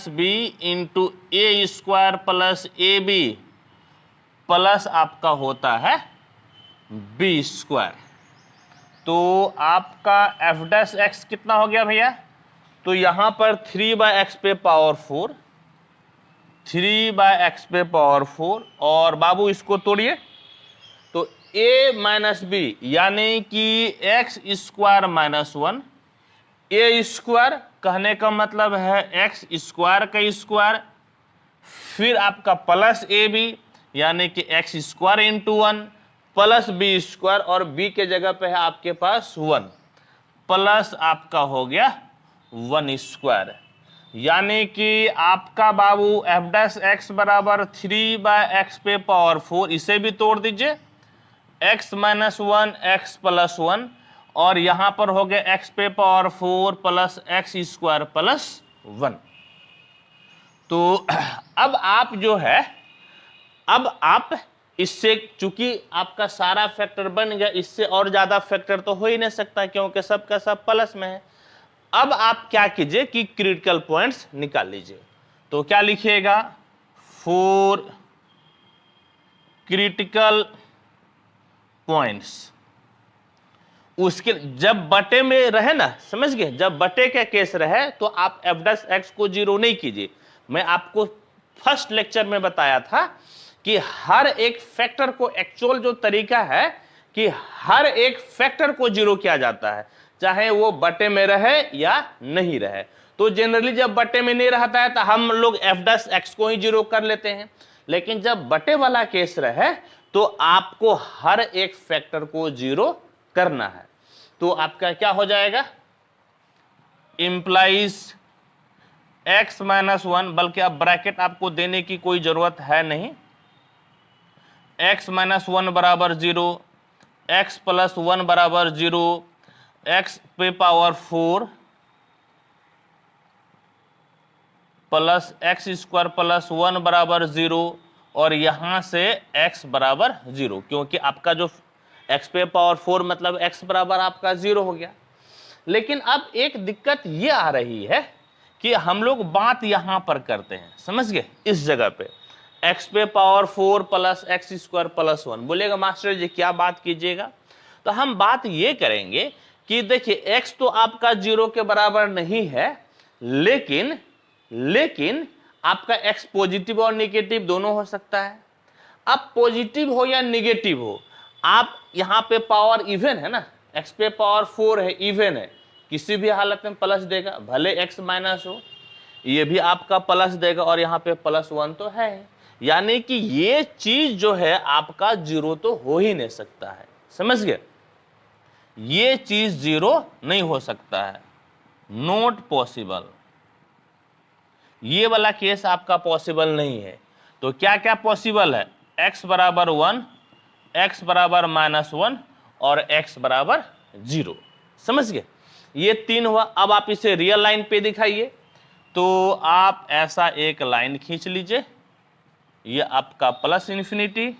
A: - b into a² plus ab plus आपका होता है b²। तो आपका f' कितना हो गया भैया, तो यहां पर 3/x पे पावर 4, 3/x पे पावर 4, और बाबू इसको तोड़िए, तो a - b यानी कि x² - 1, a² कहने का मतलब है x² का स्क्वायर, फिर आपका प्लस ab यानी कि x² इंटू 1 प्लस b², और b के जगह पे है आपके पास 1, प्लस आपका हो गया 1², यानी कि आपका बाबू f' बराबर 3/x पे पावर 4, इसे भी तोड़ दीजिए, x - 1 x + 1, और यहां पर हो गया x पे पावर 4 प्लस x² प्लस 1। तो अब आप जो है, अब आप इससे, चूंकि आपका सारा फैक्टर बन गया, इससे और ज्यादा फैक्टर तो हो ही नहीं सकता, क्योंकि सब का सब प्लस में है। अब आप क्या कीजिए कि क्रिटिकल पॉइंट्स निकाल लीजिए। तो क्या लिखिएगा, 4 क्रिटिकल पॉइंट्स। उसके जब बटे में रहे ना, समझ गए, जब बटे का केस रहे तो आप एफ डैश एक्स को 0 नहीं कीजिए। मैं आपको फर्स्ट लेक्चर में बताया था कि हर एक फैक्टर को, एक्चुअल जो तरीका है कि हर एक फैक्टर को 0 किया जाता है, चाहे वो बटे में रहे या नहीं रहे। तो जनरली जब बटे में नहीं रहता है तो हम लोग एफ डैश एक्स को ही 0 कर लेते हैं, लेकिन जब बटे वाला केस रहे तो आपको हर एक फैक्टर को 0 करना है। तो आपका क्या हो जाएगा, इंप्लाइज x माइनस 1, बल्कि अब ब्रैकेट आपको देने की कोई जरूरत है नहीं, x माइनस 1 बराबर 0, x प्लस 1 बराबर 0, x पे power 4 plus x square plus 1 बराबर 0, और यहां से x बराबर 0, क्योंकि आपका जो x पे पावर 4 मतलब x बराबर आपका 0 हो गया। लेकिन अब एक दिक्कत ये आ रही है कि हम लोग बात यहां पर करते हैं, समझ गए, इस जगह पे x पे power 4 plus x square plus 1। बोलेगा मास्टर जी क्या बात कीजिएगा, तो हम बात ये करेंगे कि देखिए x तो आपका 0 के बराबर नहीं है, लेकिन आपका x पॉजिटिव और निगेटिव दोनों हो सकता है। अब पॉजिटिव हो या निगेटिव हो, आप यहां पे पावर इवन है ना, x पे पावर 4 है, इवन है, किसी भी हालत में प्लस देगा, भले x माइनस हो, ये भी आपका प्लस देगा, और यहां पे प्लस 1 तो है, यानी कि ये चीज जो है आपका 0 तो हो ही नहीं सकता है, समझ गए, ये चीज 0 नहीं हो सकता है, नॉट पॉसिबल, ये वाला केस आपका पॉसिबल नहीं है। तो क्या क्या पॉसिबल है, x बराबर 1, x बराबर माइनस 1 और x बराबर 0, समझ गए, ये 3 हुआ। अब आप इसे रियल लाइन पे दिखाइए, तो आप ऐसा एक लाइन खींच लीजिए, ये आपका प्लस इन्फिनिटी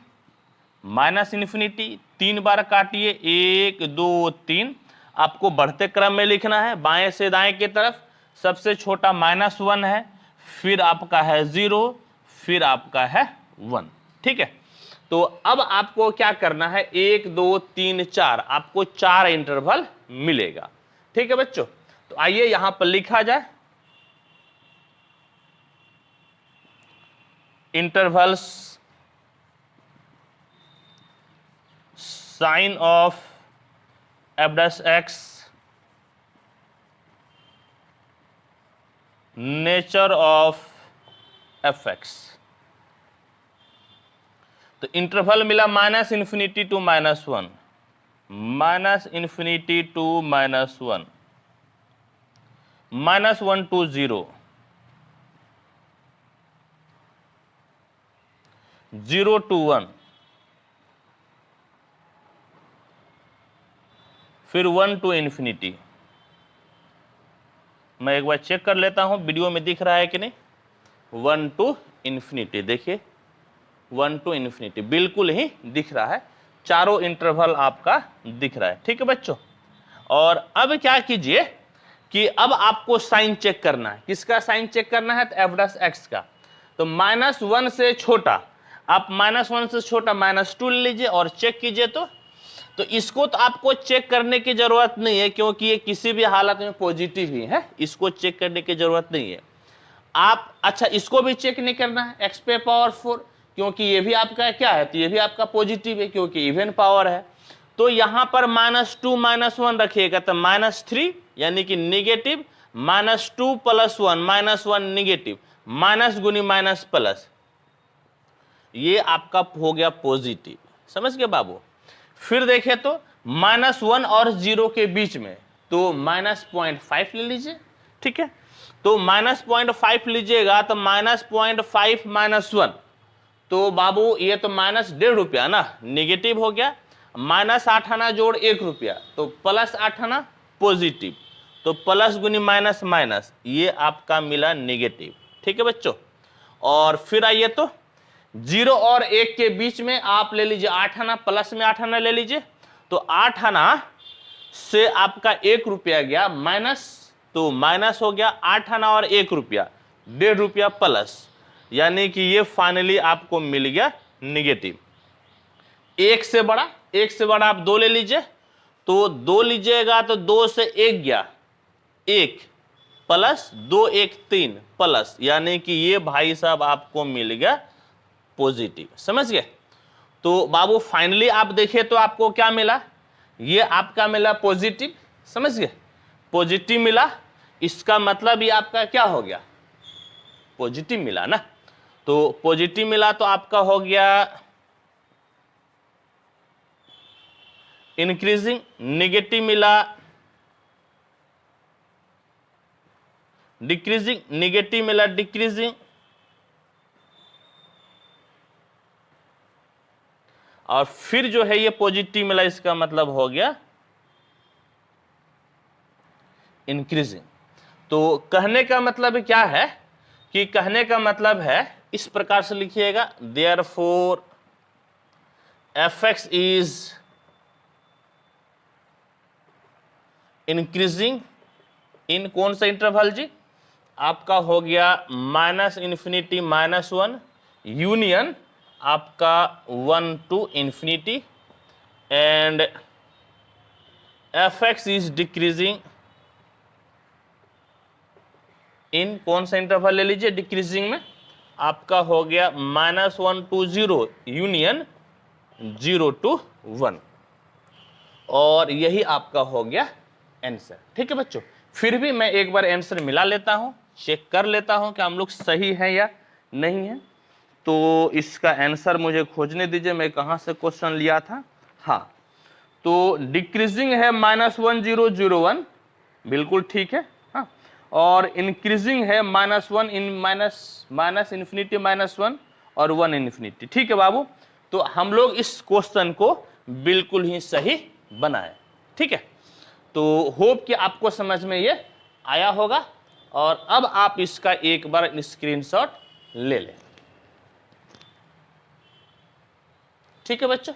A: माइनस इन्फिनिटी, 3 बार काटिए, 1 2 3, आपको बढ़ते क्रम में लिखना है, बाएं से दाएं की तरफ, सबसे छोटा माइनस 1 है, फिर आपका है 0, फिर आपका है 1, ठीक है। तो अब आपको क्या करना है, 1 2 3 4, आपको 4 इंटरवल मिलेगा, ठीक है बच्चों। तो आइए यहां पर लिखा जाए, intervals sign of f dash x, nature of f x. तो इंटरवल मिला minus infinity to minus 1, minus infinity to minus 1, minus 1 to 0, 0 to 1, फिर 1 टू इन्फिनिटी। मैं एक बार चेक कर लेता हूं वीडियो में दिख रहा है कि नहीं, 1 टू इन्फिनिटी, देखिए 1 टू इन्फिनिटी बिल्कुल ही दिख रहा है, चारों इंटरवल आपका दिख रहा है, ठीक है बच्चों। और अब क्या कीजिए कि अब आपको साइन चेक करना है, किसका साइन चेक करना है, तो एफ डैश एक्स का। तो माइनस 1 से छोटा, आप माइनस 1 से छोटा माइनस 2 ले लीजिए और चेक कीजिए। तो इसको तो आपको चेक करने की जरूरत नहीं है, क्योंकि ये किसी भी हालत में पॉजिटिव ही है, इसको चेक करने की जरूरत नहीं है। आप अच्छा इसको भी चेक नहीं करना है, एक्स पे पावर 4, क्योंकि ये भी आपका क्या है, तो ये भी आपका पॉजिटिव है, क्योंकि इवन पावर है। तो यहां पर माइनस 2 माइनस 1 रखिएगा, तो माइनस 3 यानी कि negative, minus 2 plus 1 minus 1 negative, minus गुनी माइनस प्लस, ये आपका हो गया पॉजिटिव, समझ गए बाबू। फिर देखें तो माइनस 1 और 0 के बीच में, तो माइनस 0.5 ले लीजिए, ठीक है। तो माइनस 0.5 लीजिएगा, तो माइनस 0.5 माइनस 1, तो बाबू ये तो माइनस 1.5 रुपया ना, निगेटिव हो गया, माइनस 8 आना जोड़ 1 रुपया, तो प्लस 8 आना पॉजिटिव, तो प्लस गुनी माइनस माइनस, ये आपका मिला निगेटिव, ठीक है बच्चों। और फिर आइए तो 0 और 1 के बीच में आप ले लीजिए 8 आना, प्लस में 8 आना ले लीजिए, तो 8 आना से आपका 1 रुपया गया, माइनस तो माइनस हो गया 8 आना और 1 रुपया, 1.5 रुपया प्लस, यानी कि ये फाइनली आपको मिल गया निगेटिव। एक से बड़ा आप 2 ले लीजिए, तो 2 लीजिएगा तो 2 से 1 गया, 1 प्लस 2 1 3 प्लस, यानी कि ये भाई साहब आपको मिल गया पॉजिटिव। समझ गए? तो बाबू फाइनली आप देखिए तो आपको क्या मिला, ये आपका मिला पॉजिटिव। समझ गए? पॉजिटिव मिला, इसका मतलब ये आपका क्या हो गया, पॉजिटिव मिला ना। तो पॉजिटिव मिला तो आपका हो गया इंक्रीजिंग, नेगेटिव मिला डिक्रीजिंग, नेगेटिव मिला डिक्रीजिंग, और फिर जो है ये पॉजिटिव मिला, इसका मतलब हो गया इंक्रीजिंग। तो कहने का मतलब क्या है कि कहने का मतलब है इस प्रकार से लिखिएगा, therefore fx is increasing in कौन सा इंटरवल जी, आपका हो गया -∞ -1 यूनियन आपका 1 to infinity, and fx is decreasing in कौन सा इंटरवल ले लीजिए, डिक्रीजिंग में आपका हो गया -1 to 0 यूनियन 0 to 1, और यही आपका हो गया आंसर। ठीक है बच्चों, फिर भी मैं एक बार आंसर मिला लेता हूं, चेक कर लेता हूं कि हम लोग सही है या नहीं है। तो इसका आंसर मुझे खोजने दीजिए, मैं कहां से क्वेश्चन लिया था। हाँ, तो डिक्रीजिंग है -1001, बिल्कुल ठीक है। हाँ, और इंक्रीजिंग है -1 इन -∞ -1 और 1 इन्फिनिटी। ठीक है बाबू, तो हम लोग इस क्वेश्चन को बिल्कुल ही सही बनाए। ठीक है, तो होप कि आपको समझ में ये आया होगा, और अब आप इसका एक बार स्क्रीनशॉट ले लें। ठीक है बच्चों,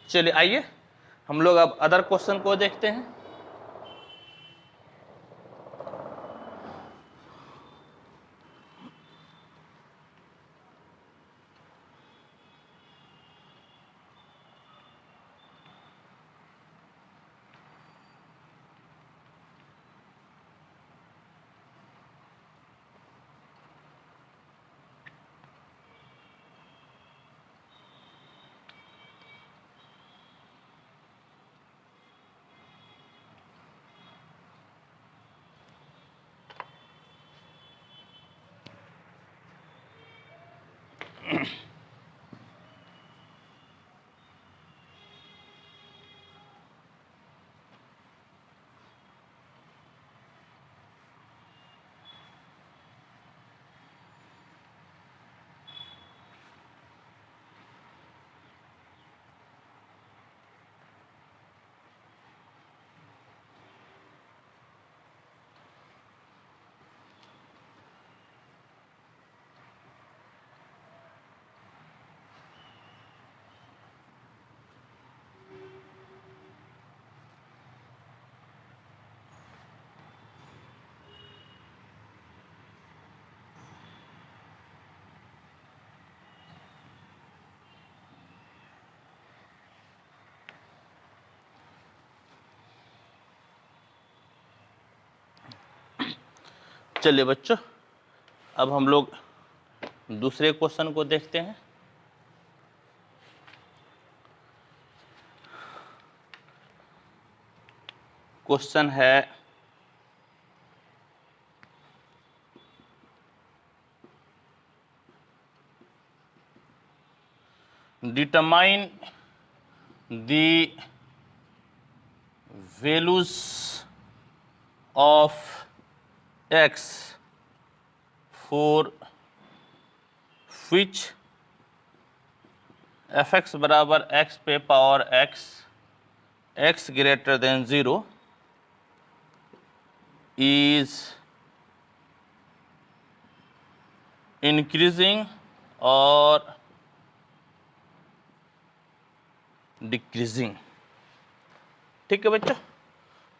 A: चलिए आइए हम लोग अब अदर क्वेश्चन को देखते हैं। चलिए बच्चों, अब हम लोग दूसरे क्वेश्चन को देखते हैं। क्वेश्चन है determine the values of x for which fx बराबर x पे power x greater than 0 is increasing और डिक्रीजिंग। ठीक है बच्चों,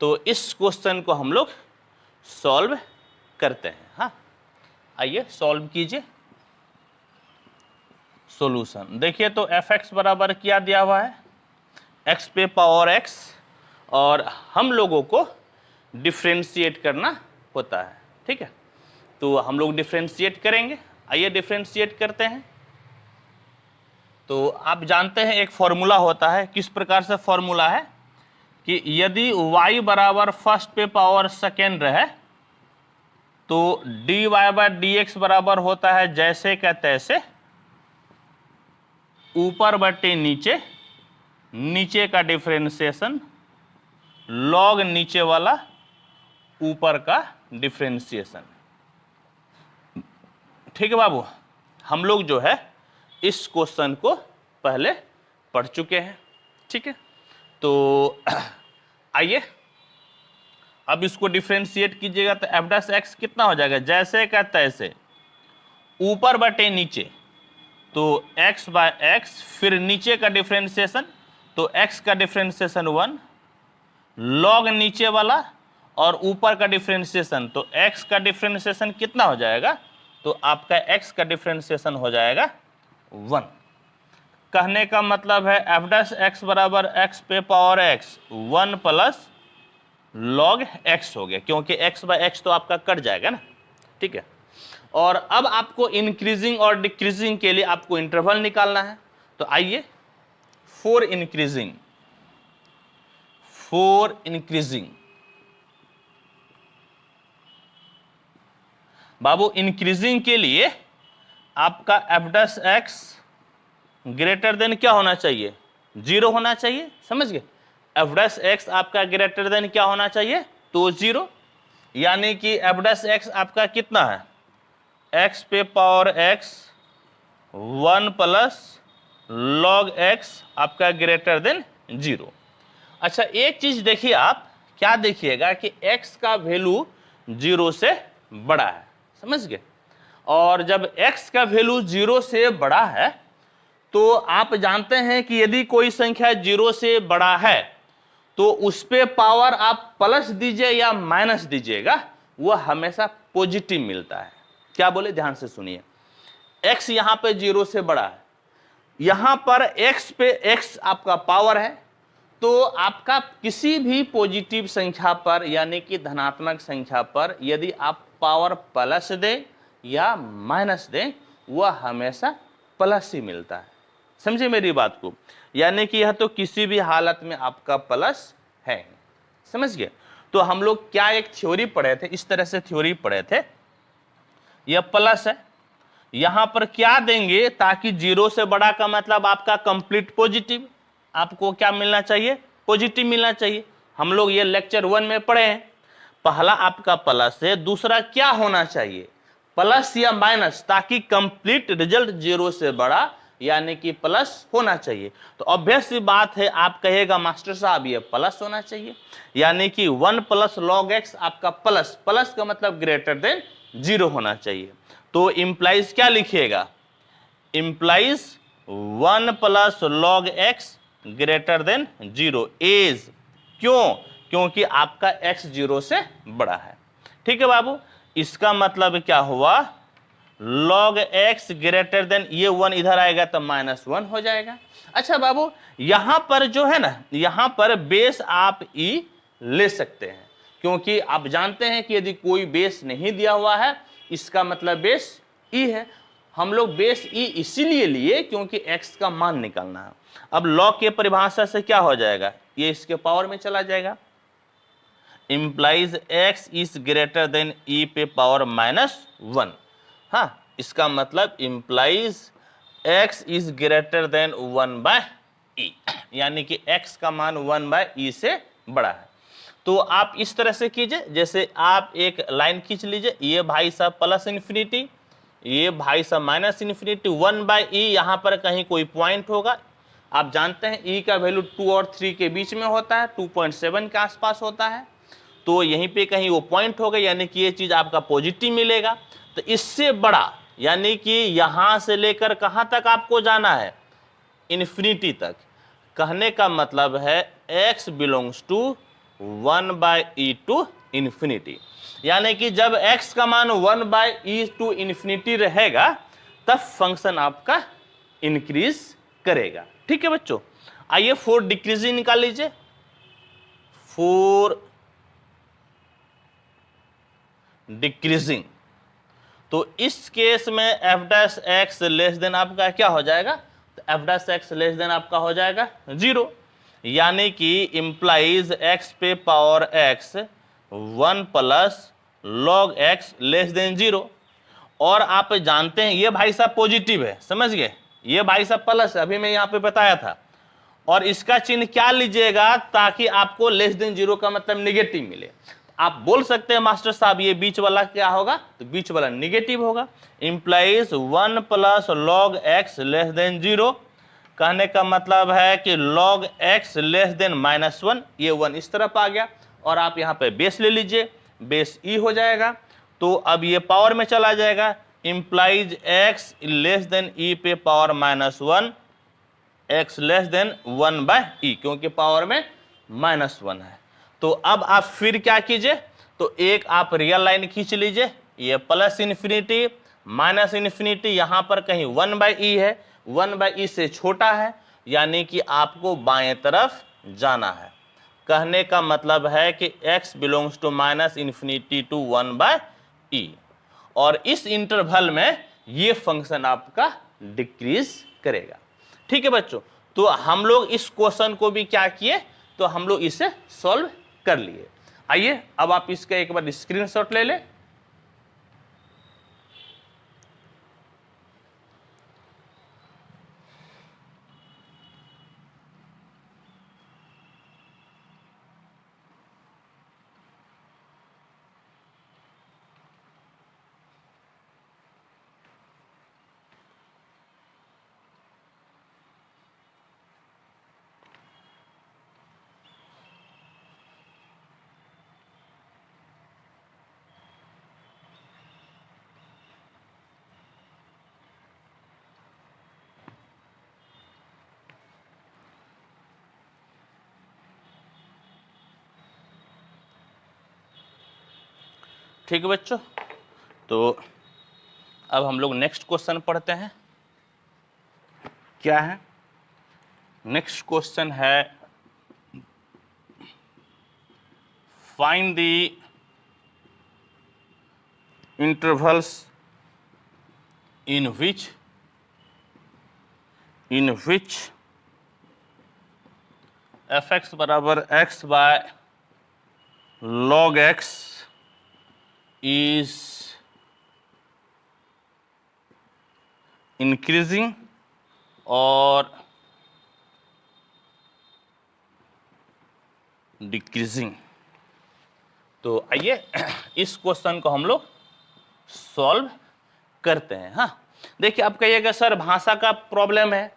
A: तो इस क्वेश्चन को हम लोग सॉल्व करते हैं। हाँ, आइए सॉल्व कीजिए। सॉल्यूशन देखिए, तो fx बराबर क्या दिया हुआ है, x पे पावर x, और हम लोगों को डिफ्रेंशिएट करना होता है। ठीक है, तो हम लोग डिफ्रेंशिएट करेंगे। आइए डिफ्रेंशिएट करते हैं। तो आप जानते हैं एक फॉर्मूला होता है, किस प्रकार से फॉर्मूला है कि यदि y बराबर फर्स्ट पे पावर सेकेंड रहे तो dy बाय dx बराबर होता है जैसे का तैसे, ऊपर बटे नीचे, नीचे का डिफरेंशिएशन लॉग नीचे वाला ऊपर का डिफरेंशिएशन। ठीक है बाबू, हम लोग जो है इस क्वेश्चन को पहले पढ़ चुके हैं। ठीक है, तो आइए अब इसको डिफरेंशिएट कीजिएगा तो एफ डैश एक्स कितना हो जाएगा, जैसे का तैसे, ऊपर बटे नीचे तो x बाय एक्स, फिर नीचे का डिफरेंशिएशन तो x का डिफरेंशिएशन 1, लॉग नीचे वाला और ऊपर का डिफरेंशिएशन तो x का डिफरेंशिएशन कितना हो जाएगा, तो आपका x का डिफरेंशिएशन हो जाएगा 1। कहने का मतलब है एफ डैश एक्स बराबर x पे power x 1 plus log x हो गया, क्योंकि x बाय एक्स तो आपका कट जाएगा ना। ठीक है, और अब आपको इंक्रीजिंग और डिक्रीजिंग के लिए आपको इंटरवल निकालना है। तो आइए फॉर इंक्रीजिंग बाबू, इंक्रीजिंग के लिए आपका F dash x greater then क्या होना चाहिए, 0 होना चाहिए। समझ गए, एफ डैश एक्स आपका ग्रेटर देन क्या होना चाहिए, तो 0, यानी कि एफ डैश एक्स आपका कितना है, x पे power x 1 plus log x आपका ग्रेटर देन 0। अच्छा, एक चीज देखिए, आप क्या देखिएगा कि x का वैल्यू 0 से बड़ा है। समझ गए, और जब x का वैल्यू 0 से बड़ा है तो आप जानते हैं कि यदि कोई संख्या 0 से बड़ा है तो उस पे पावर आप प्लस दीजिए या माइनस दीजिएगा, वह हमेशा पॉजिटिव मिलता है। क्या बोले, ध्यान से सुनिए, x यहां पे 0 से बड़ा है, यहां पर x पे x आपका पावर है, तो आपका किसी भी पॉजिटिव संख्या पर यानी कि धनात्मक संख्या पर यदि आप पावर प्लस दें या माइनस दें, वह हमेशा प्लस ही मिलता है। समझे मेरी बात को, यानी कि यह तो किसी भी हालत में आपका प्लस है। समझ गए, तो हम लोग क्या एक थ्योरी पढ़े थे, इस तरह से थ्योरी पढ़े थे, यह प्लस है, यहां पर क्या देंगे ताकि 0 से बड़ा का मतलब आपका कंप्लीट पॉजिटिव, आपको क्या मिलना चाहिए, पॉजिटिव मिलना चाहिए। हम लोग ये लेक्चर 1 में पढ़े हैं, पहला आपका प्लस है, दूसरा क्या होना चाहिए, प्लस या माइनस, ताकि कंप्लीट रिजल्ट 0 से बड़ा यानी कि प्लस होना चाहिए। तो ऑब्वियस सी बात है, आप कहेगा मास्टर साहब ये प्लस होना चाहिए, यानी कि 1 प्लस लॉग एक्स आपका प्लस, प्लस का मतलब ग्रेटर देन 0 होना चाहिए। तो इंप्लाइज क्या लिखिएगा, implies 1 plus log x greater than 0 is, क्यों, क्योंकि आपका x 0 से बड़ा है। ठीक है बाबू, इसका मतलब क्या हुआ, log x ग्रेटर देन, ये 1 इधर आएगा तो -1 हो जाएगा। अच्छा बाबू, यहां पर जो है ना, यहां पर बेस आप e ले सकते हैं, क्योंकि आप जानते हैं कि यदि कोई बेस नहीं दिया हुआ है इसका मतलब बेस e है। हम लोग बेस e इसीलिए लिए क्योंकि x का मान निकालना है। अब log के परिभाषा से क्या हो जाएगा, ये इसके पावर में चला जाएगा, implies x is greater than e पे पावर -1। हाँ, इसका मतलब implies x is greater than 1/e, यानी कि x का मान 1/e से बड़ा है। तो आप इस तरह से कीजिए, जैसे आप एक लाइन खींच लीजिए, ये भाई साहब प्लस इन्फिनिटी, ये भाई साहब माइनस इन्फिनिटी, 1/e यहां पर कहीं कोई पॉइंट होगा। आप जानते हैं e का वैल्यू 2 और 3 के बीच में होता है, 2.7 के आसपास होता है, तो यहीं पे कहीं वो पॉइंट होगा, यानी कि ये चीज आपका पॉजिटिव मिलेगा। तो इससे बड़ा यानी कि यहां से लेकर कहां तक आपको जाना है, इन्फिनिटी तक। कहने का मतलब है x belongs to 1/e to infinity, यानी कि जब x का मान 1/e टू इन्फिनिटी रहेगा तब फंक्शन आपका इंक्रीज करेगा। ठीक है बच्चों, आइए फॉर डिक्रीजिंग निकाल लीजिए। फॉर डिक्रीजिंग, तो इस केस में F dash x less than आपका क्या हो जाएगा, तो F dash x less than आपका हो जाएगा 0, यानी कि इंप्लाइज x पे power x 1 plus log x less than 0। और आप जानते हैं ये भाई साहब पॉजिटिव है, समझ गए, ये भाई साहब प्लस है, अभी मैं यहाँ पे बताया था। और इसका चिन्ह क्या लीजिएगा ताकि आपको लेस देन 0 का मतलब निगेटिव मिले। आप बोल सकते हैं मास्टर साहब ये बीच वाला क्या होगा, तो बीच वाला निगेटिव होगा। Implies 1 plus log x less than 0, कहने का मतलब है कि log x लेस देन -1, ये 1 इस तरफ आ गया। और आप यहाँ पे बेस ले लीजिए, बेस e हो जाएगा, तो अब ये पावर में चला जाएगा। Implies x less then e पे power -1, x less then 1/e, क्योंकि पावर में -1 है। तो अब आप फिर क्या कीजिए, तो एक आप रियल लाइन खींच लीजिए, ये प्लस इन्फिनिटी माइनस इन्फिनिटी, यहां पर कहीं 1/e है, 1/e से छोटा है, यानी कि आपको बाएं तरफ जाना है। कहने का मतलब है कि x belongs to minus infinity to 1/e, और इस इंटरवल में ये फंक्शन आपका डिक्रीज करेगा। ठीक है बच्चों, तो हम लोग इस क्वेश्चन को भी क्या किए, तो हम लोग इसे सॉल्व कर लिए। आइए अब आप इसका एक बार स्क्रीनशॉट ले लें। ठीक है बच्चों, तो अब हम लोग नेक्स्ट क्वेश्चन पढ़ते हैं। क्या है नेक्स्ट क्वेश्चन है, find the intervals in which fx बराबर x बाय log x is increasing और डिक्रीजिंग। तो आइए इस क्वेश्चन को हम लोग सॉल्व करते हैं। हाँ देखिए, आप कहिएगा सर भाषा का प्रॉब्लम है,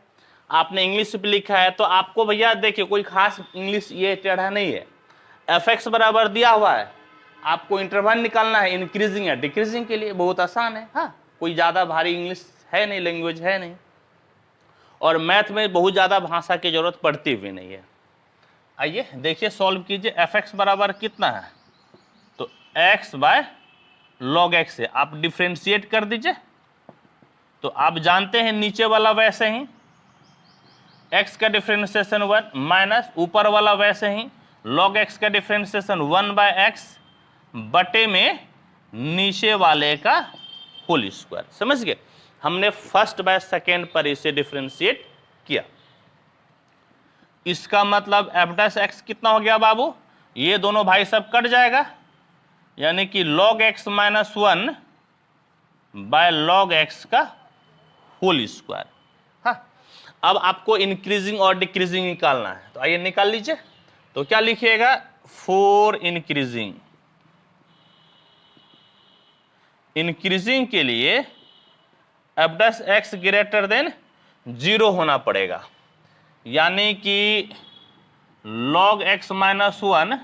A: आपने इंग्लिश पे लिखा है, तो आपको भैया देखिए कोई खास इंग्लिश ये टेढ़ा नहीं है। एफ एक्स बराबर दिया हुआ है, आपको इंटरवल निकालना है इंक्रीजिंग या डिक्रीजिंग के लिए, बहुत आसान है। हाँ कोई ज़्यादा भारी इंग्लिश है नहीं, लैंग्वेज है नहीं, और मैथ में बहुत ज़्यादा भाषा की जरूरत पड़ती भी नहीं है। आइए देखिए सॉल्व कीजिए। एफ एक्स बराबर कितना है, तो x बाय लॉग एक्स है, आप डिफ्रेंशिएट कर दीजिए। तो आप जानते हैं नीचे वाला वैसे ही x का डिफ्रेंशिएशन 1 माइनस ऊपर वाला वैसे ही log x का डिफ्रेंशिएशन 1/x बटे में नीचे वाले का होल स्क्वायर। समझ गए, हमने फर्स्ट बाय सेकेंड पर इसे डिफ्रेंशिएट किया। इसका मतलब f डैश x कितना हो गया बाबू, ये दोनों भाई सब कट जाएगा, यानी कि log x minus 1 by log x का होल स्क्वायर। हाँ अब आपको इंक्रीजिंग और डिक्रीजिंग निकालना है, तो आइए निकाल लीजिए। तो क्या लिखिएगा, फॉर इंक्रीजिंग, इंक्रीजिंग के लिए f dash x greater than 0 होना पड़ेगा, यानी कि log x minus 1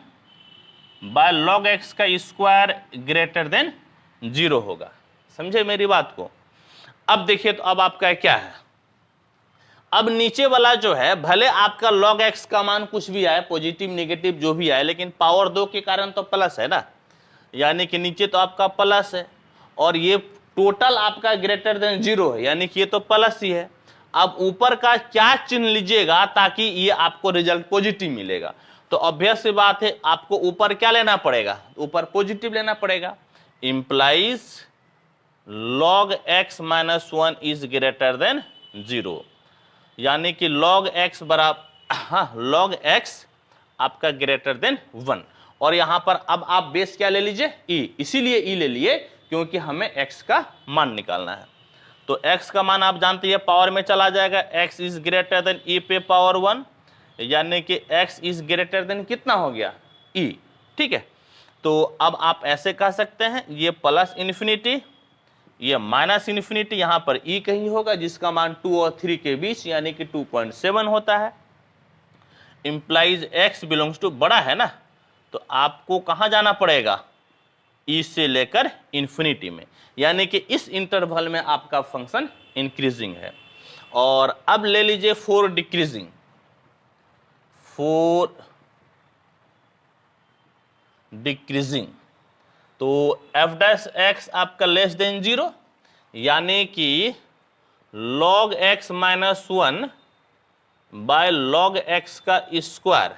A: by log x का स्क्वायर ग्रेटर देन 0 होगा। समझे मेरी बात को। अब देखिए, तो अब आपका क्या है, अब नीचे वाला जो है भले आपका log x का मान कुछ भी आए, पॉजिटिव नेगेटिव जो भी आए, लेकिन पावर 2 के कारण तो प्लस है ना, यानी कि नीचे तो आपका प्लस है और ये टोटल आपका ग्रेटर देन 0 है, यानी कि ये तो प्लस ही है। अब ऊपर का क्या चिन्ह लीजिएगा ताकि ये आपको रिजल्ट पॉजिटिव मिलेगा? तो ऑब्वियस सी बात है, आपको ऊपर क्या लेना पड़ेगा? ऊपर पॉजिटिव लेना पड़ेगा। Implies log x minus 1 is greater than 0, यानी कि log x बराबर, हाँ, log x आपका ग्रेटर देन 1। और यहां पर अब आप बेस क्या ले लीजिए? e, इसीलिए e ले लिए क्योंकि हमें x का मान निकालना है। तो x का मान आप जानते हैं पावर में चला जाएगा, x is greater than e पे पावर 1, यानी कि x इज ग्रेटर देन कितना हो गया? e, ठीक है। तो अब आप ऐसे कह सकते हैं, ये प्लस इन्फिनिटी, ये माइनस इन्फिनिटी, यहां पर e कहीं होगा जिसका मान 2 और 3 के बीच यानी कि 2.7 होता है। इंप्लाइज x बिलोंग्स टू, बड़ा है ना, तो आपको कहां जाना पड़ेगा? e से लेकर इन्फिनिटी में, यानी कि इस इंटरवल में आपका फंक्शन इंक्रीजिंग है। और अब ले लीजिए 4 डिक्रीजिंग, 4 डिक्रीजिंग, तो f डैश x आपका लेस देन 0, यानी कि log x minus 1 by log x का स्क्वायर,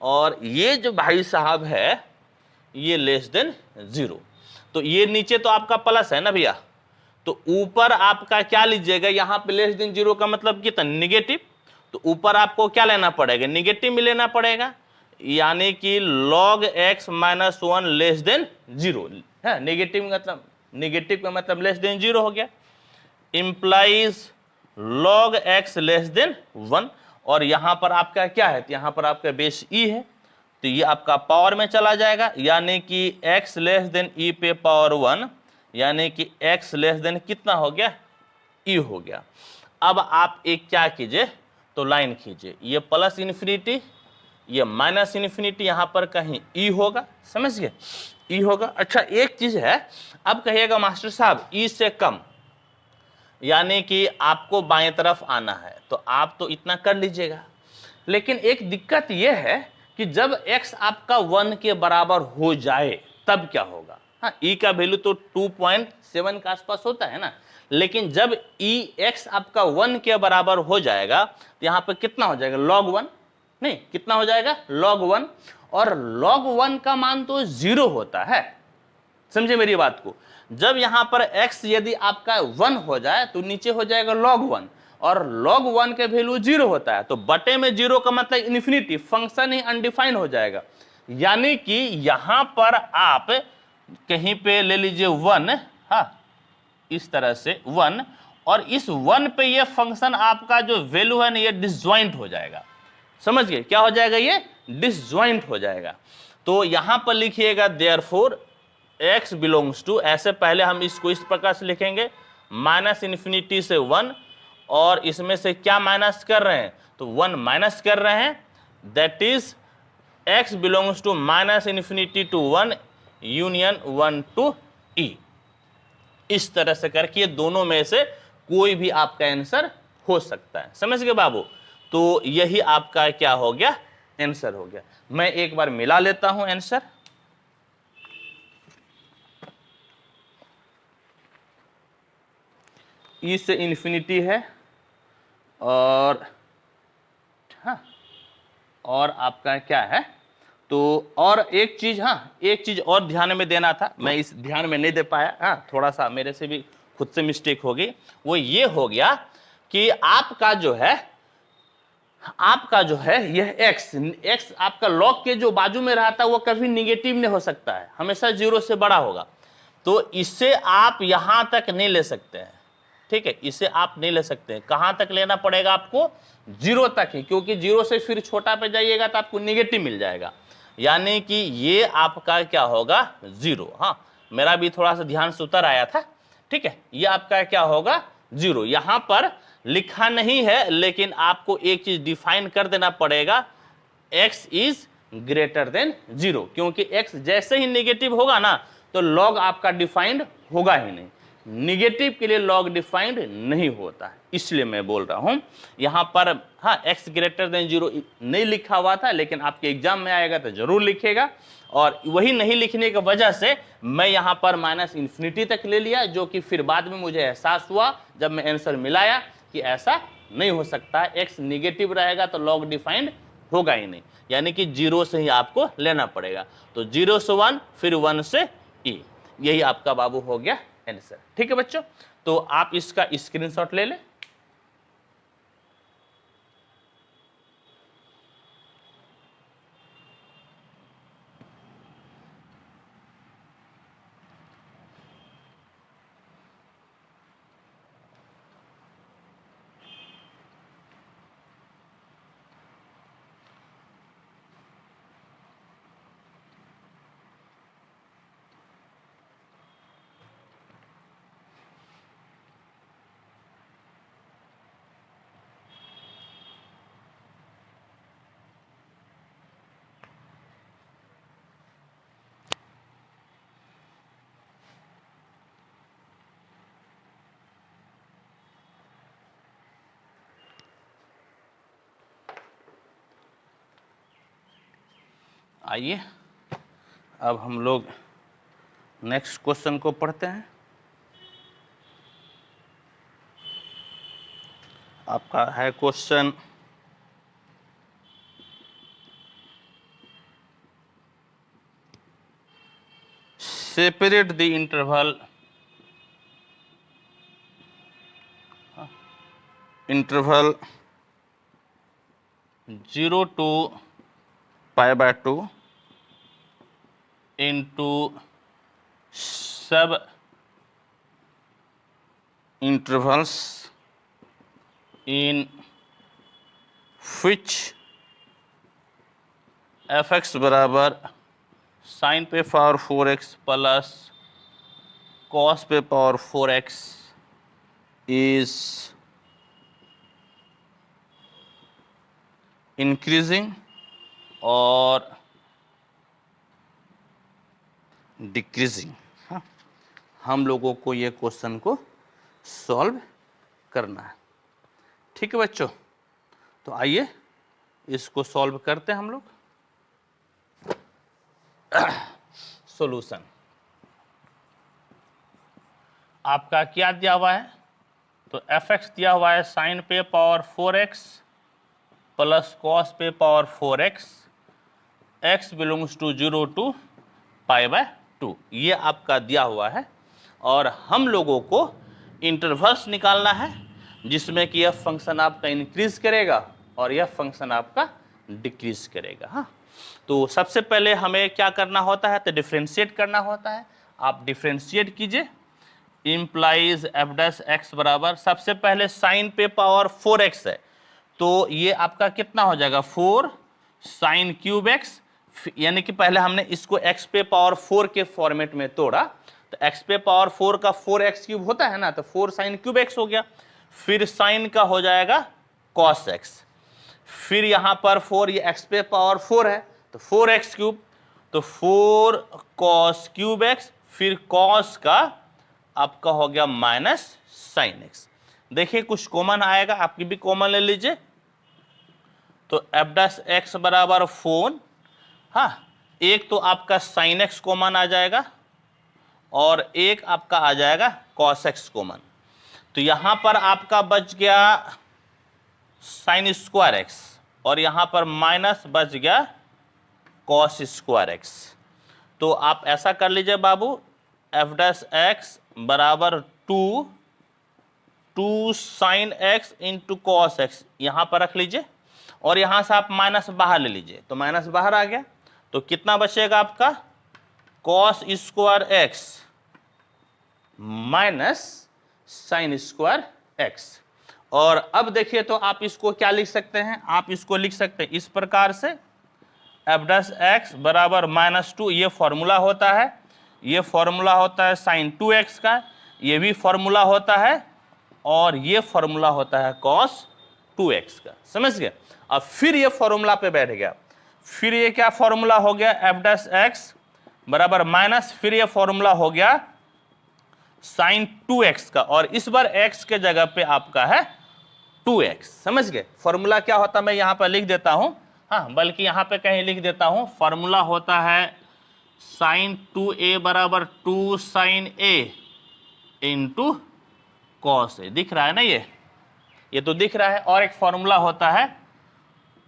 A: और ये जो भाई साहब है ये लेस देन 0। तो ये नीचे तो आपका प्लस है ना भैया, तो ऊपर आपका क्या लीजिएगा? यहां पे लेस देन 0 का मतलब कितना? निगेटिव। तो ऊपर आपको क्या लेना पड़ेगा? निगेटिव में लेना पड़ेगा, यानी कि log x minus 1 less than 0 है। नेगेटिव का मतलब लेस देन 0 हो गया। Implies log x less then 1, और यहां पर आपका क्या है? तो यहां पर आपका बेस e है, तो ये आपका पावर में चला जाएगा, यानी कि x लेस देन e पे पावर 1, यानी कि x लेस देन कितना हो गया? e हो गया। अब आप एक क्या कीजिए, तो लाइन खींचिए, ये प्लस इन्फिनिटी, ये माइनस इन्फिनिटी, यहां पर कहीं e होगा, समझ गए? e होगा। अच्छा एक चीज है, अब कहिएगा मास्टर साहब e से कम, यानी कि आपको बाएं तरफ आना है, तो आप तो इतना कर लीजिएगा। लेकिन एक दिक्कत यह है कि जब x आपका 1 के बराबर हो जाए तब क्या होगा? हाँ, e का वैल्यू तो 2.7 के आसपास होता है ना, लेकिन जब x आपका 1 के बराबर हो जाएगा तो यहाँ पे कितना हो जाएगा? log 1, नहीं कितना हो जाएगा? log 1, और log 1 का मान तो 0 होता है, समझे मेरी बात को? जब यहां पर x यदि आपका 1 हो जाए तो नीचे हो जाएगा log 1, और log 1 के वैल्यू 0 होता है, तो बटे में 0 का मतलब इन्फिनिटी, फंक्शन ही अनडिफाइंड हो जाएगा। यानी कि यहां पर आप कहीं पे ले लीजिए 1, हाँ, इस तरह से 1, और इस 1 पे ये फंक्शन आपका जो वैल्यू है ना ये डिसजॉइंट हो जाएगा, समझ गए? क्या हो जाएगा? ये डिसजॉइंट हो जाएगा। तो यहां पर लिखिएगा देयरफॉर x बिलोंग्स टू, ऐसे पहले हम इसको इस प्रकार से लिखेंगे, माइनस इन्फिनिटी से 1, और इसमें से क्या माइनस कर रहे हैं? तो 1 माइनस कर रहे हैं, that is x belongs to minus infinity to 1 union 1 to e। इस तरह से करके दोनों में से कोई भी आपका आंसर हो सकता है, समझ गए बाबू? तो यही आपका क्या हो गया? आंसर हो गया। मैं एक बार मिला लेता हूं आंसर। ई से इन्फिनिटी है, और हाँ, और आपका क्या है? तो और एक चीज, हाँ एक चीज और ध्यान में देना था, मैं इस ध्यान में नहीं दे पाया, हाँ थोड़ा सा मेरे से भी खुद से मिस्टेक हो गई। वो ये हो गया कि आपका जो है यह x आपका log के जो बाजू में रहता है वो कभी निगेटिव नहीं हो सकता है, हमेशा 0 से बड़ा होगा। तो इससे आप यहां तक नहीं ले सकते हैं, ठीक है? इसे आप नहीं ले सकते हैं। कहां तक लेना पड़ेगा आपको? 0 तक ही, क्योंकि 0 से फिर छोटा पे जाइएगा तो आपको निगेटिव मिल जाएगा, यानी कि ये आपका क्या होगा? 0। हाँ, मेरा भी थोड़ा सा ध्यान से उतर आया था, ठीक है? ये आपका क्या होगा? 0। यहां पर लिखा नहीं है, लेकिन आपको एक चीज डिफाइन कर देना पड़ेगा, x इज ग्रेटर देन 0, क्योंकि x जैसे ही निगेटिव होगा ना तो log आपका डिफाइंड होगा ही नहीं। निगेटिव के लिए लॉग डिफाइंड नहीं होता है, इसलिए मैं बोल रहा हूं यहां पर। हाँ, x ग्रेटर देन 0 नहीं लिखा हुआ था, लेकिन आपके एग्जाम में आएगा तो जरूर लिखेगा, और वही नहीं लिखने की वजह से मैं यहां पर माइनस इन्फिनिटी तक ले लिया, जो कि फिर बाद में मुझे एहसास हुआ जब मैं आंसर मिलाया कि ऐसा नहीं हो सकता है, x निगेटिव रहेगा तो लॉग डिफाइंड होगा ही नहीं, यानी कि 0 से ही आपको लेना पड़ेगा। तो 0 से 1, फिर 1 से e, यही आपका बाबू हो गया आंसर। ठीक है बच्चों, तो आप इसका स्क्रीनशॉट ले लें। आइए अब हम लोग नेक्स्ट क्वेश्चन को पढ़ते हैं। आपका है question separate the interval 0 to π/2 into sub intervals in which f(x) बराबर sin पे पावर 4x प्लस cos पे पावर 4x is इंक्रीजिंग और डिक्रीजिंग। हाँ, हम लोगों को ये क्वेश्चन को सॉल्व करना है। ठीक है बच्चों, तो आइए इसको सॉल्व करते हैं हम लोग। सॉल्यूशन आपका क्या दिया हुआ है, तो f(x) दिया हुआ है sin पे पावर 4x प्लस cos पे power 4x, x belongs to 0 to π/2, ये आपका दिया हुआ है। और हम लोगों को इंटरवल्स निकालना है जिसमें कि यह फंक्शन आपका इंक्रीज करेगा और यह फंक्शन आपका डिक्रीज करेगा। हाँ, तो सबसे पहले हमें क्या करना होता है, तो डिफ्रेंशिएट करना होता है। आप डिफ्रेंशिएट कीजिए, इम्प्लाइज f(x) बराबर, सबसे पहले साइन पे पावर 4x है, तो ये आपका कितना हो जाएगा 4 sin क्यूब x, यानी कि पहले हमने इसको x पे पावर 4 के फॉर्मेट में तोड़ा, तो x पे पावर 4 का 4x क्यूब होता है ना, तो 4 sin क्यूब x हो गया, फिर sin का हो जाएगा cos x, फिर यहां पर 4, ये x पे पावर 4 है तो 4x क्यूब, तो 4 cos क्यूब x, फिर cos का आपका हो गया माइनस sin x। देखिए कुछ कॉमन आएगा, आपकी भी कॉमन ले लीजिए, तो f(x) बराबर 4, हाँ, एक तो आपका sin x कॉमन आ जाएगा और एक आपका आ जाएगा cos x कॉमन, तो यहां पर आपका बच गया sin स्क्वायर x और यहां पर माइनस बच गया cos स्क्वायर x। तो आप ऐसा कर लीजिए बाबू, f(x) बराबर 2 sin x into cos x यहां पर रख लीजिए और यहां से आप माइनस बाहर ले लीजिए, तो माइनस बाहर आ गया, तो कितना बचेगा आपका cos square x minus sin square x। और अब देखिए तो आप इसको क्या लिख सकते हैं, आप इसको लिख सकते हैं इस प्रकार से, f(x) बराबर -2, ये फॉर्मूला होता है, ये फॉर्मूला होता है sin 2x का, ये भी फॉर्मूला होता है और ये फॉर्मूला होता है cos 2x का, समझ गए। अब फिर ये फॉर्मूला पे बैठ गया, फिर ये क्या फॉर्मूला हो गया f(x) बराबर माइनस, फिर ये फॉर्मूला हो गया साइन 2x का, और इस बार x के जगह पे आपका है 2x। समझ गए? फॉर्मूला क्या होता है मैं यहां पर लिख देता हूं, हाँ, बल्कि यहां पे कहीं लिख देता हूं। फॉर्मूला होता है साइन 2a बराबर 2 sign a into cos A. दिख रहा है ना? ये तो दिख रहा है। और एक फॉर्मूला होता है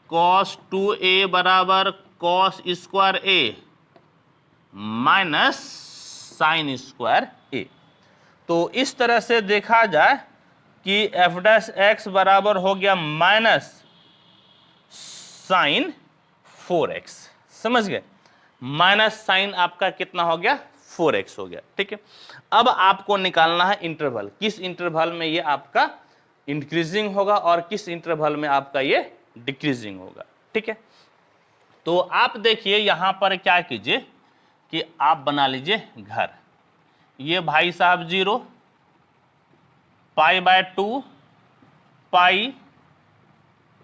A: कॉस 2a बराबर cos square a minus sine square a। तो इस तरह से देखा जाए कि एफ डैश एक्स बराबर हो गया माइनस साइन 4x। समझ गए? माइनस साइन आपका कितना हो गया? 4x हो गया। ठीक है, अब आपको निकालना है इंटरवल, किस इंटरवल में ये आपका इंक्रीजिंग होगा और किस इंटरवल में आपका ये डिक्रीजिंग होगा। ठीक है, तो आप देखिए यहां पर क्या कीजिए कि आप बना लीजिए घर। ये भाई साहब 0, pi by 2, pi,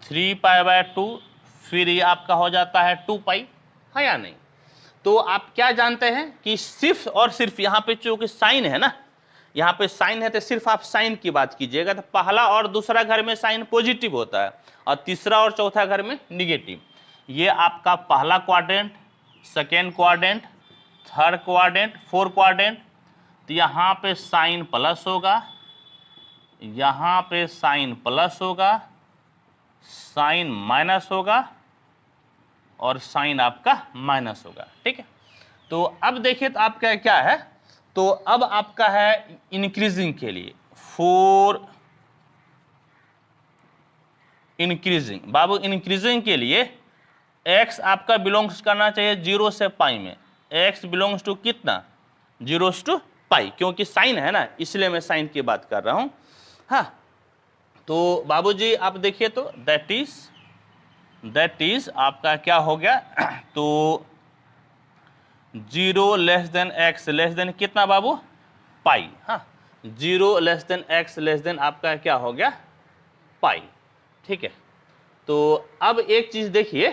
A: 3 pi by 2, फिर ये आपका हो जाता है 2 पाई, है या नहीं? तो आप क्या जानते हैं कि सिर्फ और सिर्फ यहाँ पे चूंकि साइन है ना, यहाँ पे साइन है तो सिर्फ आप साइन की बात कीजिएगा तो पहला और दूसरा घर में साइन पॉजिटिव होता है और तीसरा और चौथा घर में निगेटिव। ये आपका पहला quadrant, second quadrant, third quadrant, fourth quadrant. तो यहाँ पे साइन प्लस होगा, यहाँ पे साइन प्लस होगा, साइन माइनस होगा और साइन आपका माइनस होगा। ठीक है, तो अब देखिए तो आपका क्या है, तो अब आपका है इंक्रीजिंग के लिए 4 इंक्रीजिंग। बाबू इंक्रीजिंग के लिए x आपका बिलोंग्स करना चाहिए 0 से पाई में। x बिलोंग्स टू कितना? 0 टू पाई, क्योंकि साइन है ना, इसलिए मैं साइन की बात कर रहा हूं। हाँ, तो बाबूजी आप देखिए तो दैट इज आपका क्या हो गया, तो 0 less than x less then कितना बाबू? पाई। हाँ, 0 less than x less than आपका क्या हो गया? पाई। ठीक है, तो अब एक चीज देखिए,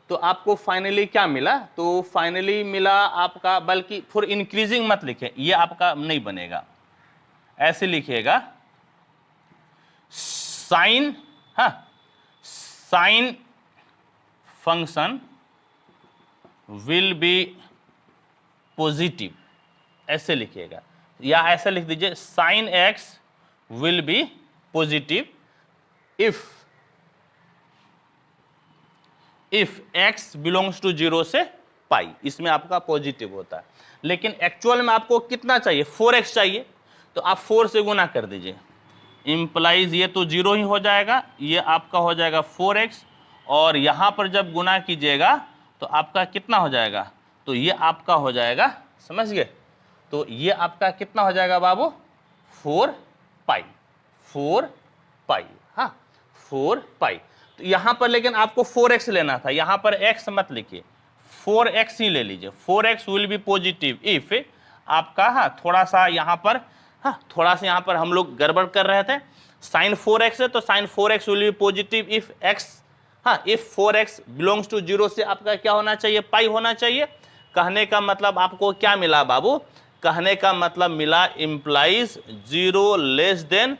A: तो आपको फाइनली क्या मिला? तो फाइनली मिला आपका, बल्कि फॉर इंक्रीजिंग मत लिखे, ये आपका नहीं बनेगा, ऐसे लिखिएगा साइन, हाँ, sine function will be positive, ऐसे लिखिएगा, या ऐसे लिख दीजिए sine x will be positive if x belongs to 0 से पाई, इसमें आपका पॉजिटिव होता है। लेकिन एक्चुअल में आपको कितना चाहिए? 4x चाहिए, तो आप 4 से गुना कर दीजिए, इंप्लाइज ये तो 0 ही हो जाएगा, ये आपका हो जाएगा 4x, और यहाँ पर जब गुना कीजिएगा तो आपका कितना हो जाएगा? तो ये आपका हो जाएगा, समझ गए? तो ये आपका कितना हो जाएगा बाबू? 4 पाई, 4 पाई, हाँ 4 पाई। तो यहाँ पर लेकिन आपको 4x लेना था, यहाँ पर x मत लिखिए, 4x ही ले लीजिए। 4x will be positive if आपका, हाँ थोड़ा सा यहाँ पर, हाँ थोड़ा सा यहाँ पर हम लोग गड़बड़ कर रहे थे। साइन 4x है तो sine 4x will be positive if x, हाँ इफ 4x बिलोंग्स टू 0 से आपका क्या होना चाहिए? पाई होना चाहिए। कहने का मतलब आपको क्या मिला बाबू? कहने का मतलब मिला इंप्लाइज 0 लेस देन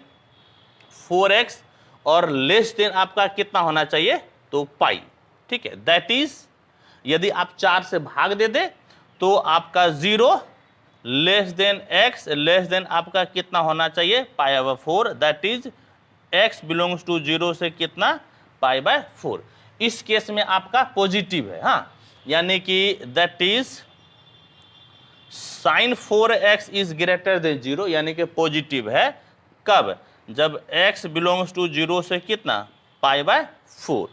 A: 4x और लेस देन आपका कितना होना चाहिए? तो पाई। ठीक है, दैट इज यदि आप 4 से भाग दे दे तो आपका 0 less than x less than आपका कितना होना चाहिए? Pi by 4, that is x belongs to 0 से कितना? Pi by 4। इस केस में आपका पॉजिटिव है, हाँ, यानी कि that is sine 4x is greater than 0, यानी कि पॉजिटिव है। कब? जब x बिलोंग्स टू 0 से कितना? Pi by 4।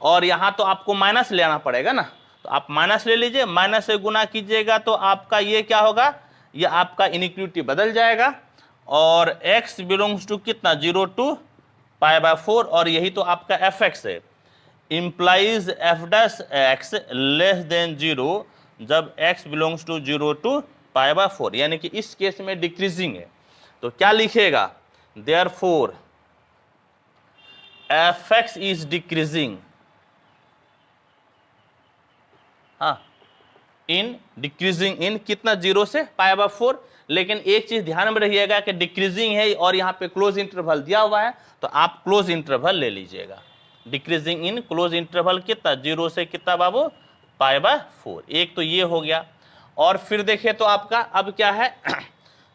A: और यहां तो आपको माइनस लेना पड़ेगा ना, तो आप माइनस ले लीजिए, माइनस से गुना कीजिएगा तो आपका ये क्या होगा? ये आपका इनइक्वालिटी बदल जाएगा, और x बिलोंग्स टू कितना? 0 टू पाई बाय 4, और यही तो आपका fx है। Implies f dash x less than 0 जब x belongs to 0 to pi by 4, यानी कि इस केस में डिक्रीजिंग है। तो क्या लिखेगा? देयरफॉर fx इज डिक्रीजिंग, हाँ इन डिक्रीजिंग इन कितना 0 से π/4। लेकिन एक चीज ध्यान में रहिएगा कि डिक्रीजिंग है और यहाँ पे क्लोज इंटरवल दिया हुआ है, तो आप क्लोज इंटरवल ले लीजिएगा। डिक्रीजिंग इन क्लोज इंटरवल कितना 0 से कितना बाबू π/4। एक तो ये हो गया। और फिर देखिए तो आपका अब क्या है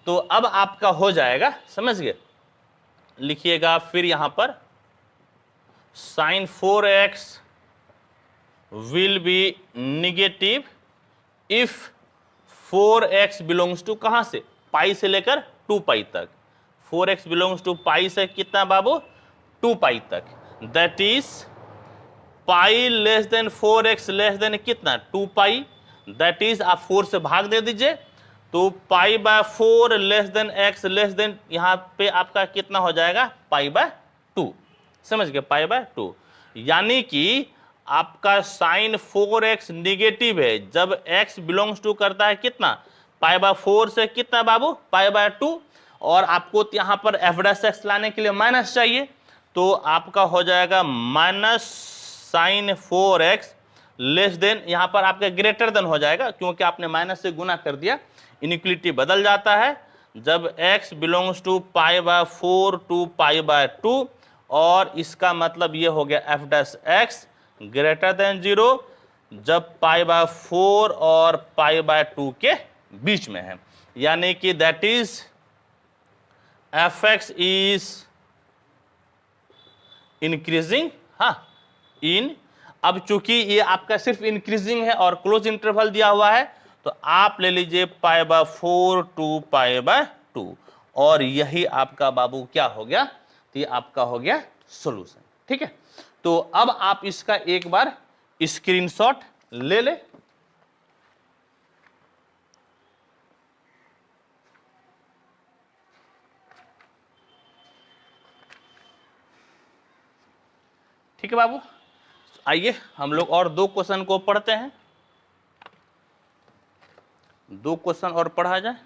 A: तो अब आपका हो जाएगा, समझ गए, लिखिएगा फिर यहां पर sin 4x will be negative if 4x belongs to कहां से, पाई से लेकर 2π तक। 4x बिलोंग्स टू पाई से कितना बाबू 2π तक, that is pi less than 4x less than कितना 2π, दैट इज आप 4 से भाग दे दीजिए तो π/4 less than x less than यहां पे आपका कितना हो जाएगा π/2। समझ गए, π/2। यानी कि आपका साइन 4x निगेटिव है जब x बिलोंग्स टू करता है कितना π/4 से कितना बाबू π/2। और आपको यहां पर f' लाने के लिए माइनस चाहिए, तो आपका हो जाएगा minus sign 4x less than, यहां पर आपका ग्रेटर देन हो जाएगा क्योंकि आपने माइनस से गुना कर दिया। इनइक्वलिटी बदल जाता है जब x बिलोंग्स टू π/4 टू π/2, और इसका मतलब ये हो गया f' ग्रेटर देन 0 जब π/4 और π/2 के बीच में है। यानी कि that is fx is increasing, हाँ इन। अब चूंकि ये आपका सिर्फ इंक्रीजिंग है और क्लोज इंटरवल दिया हुआ है, तो आप ले लीजिए π/4 टू π/2, और यही आपका बाबू क्या हो गया, तो ये आपका हो गया सॉल्यूशन। ठीक है, तो अब आप इसका एक बार स्क्रीनशॉट ले ले। ठीक है बाबू, आइए हम लोग और 2 क्वेश्चन को पढ़ते हैं। 2 क्वेश्चन और पढ़ा जाए।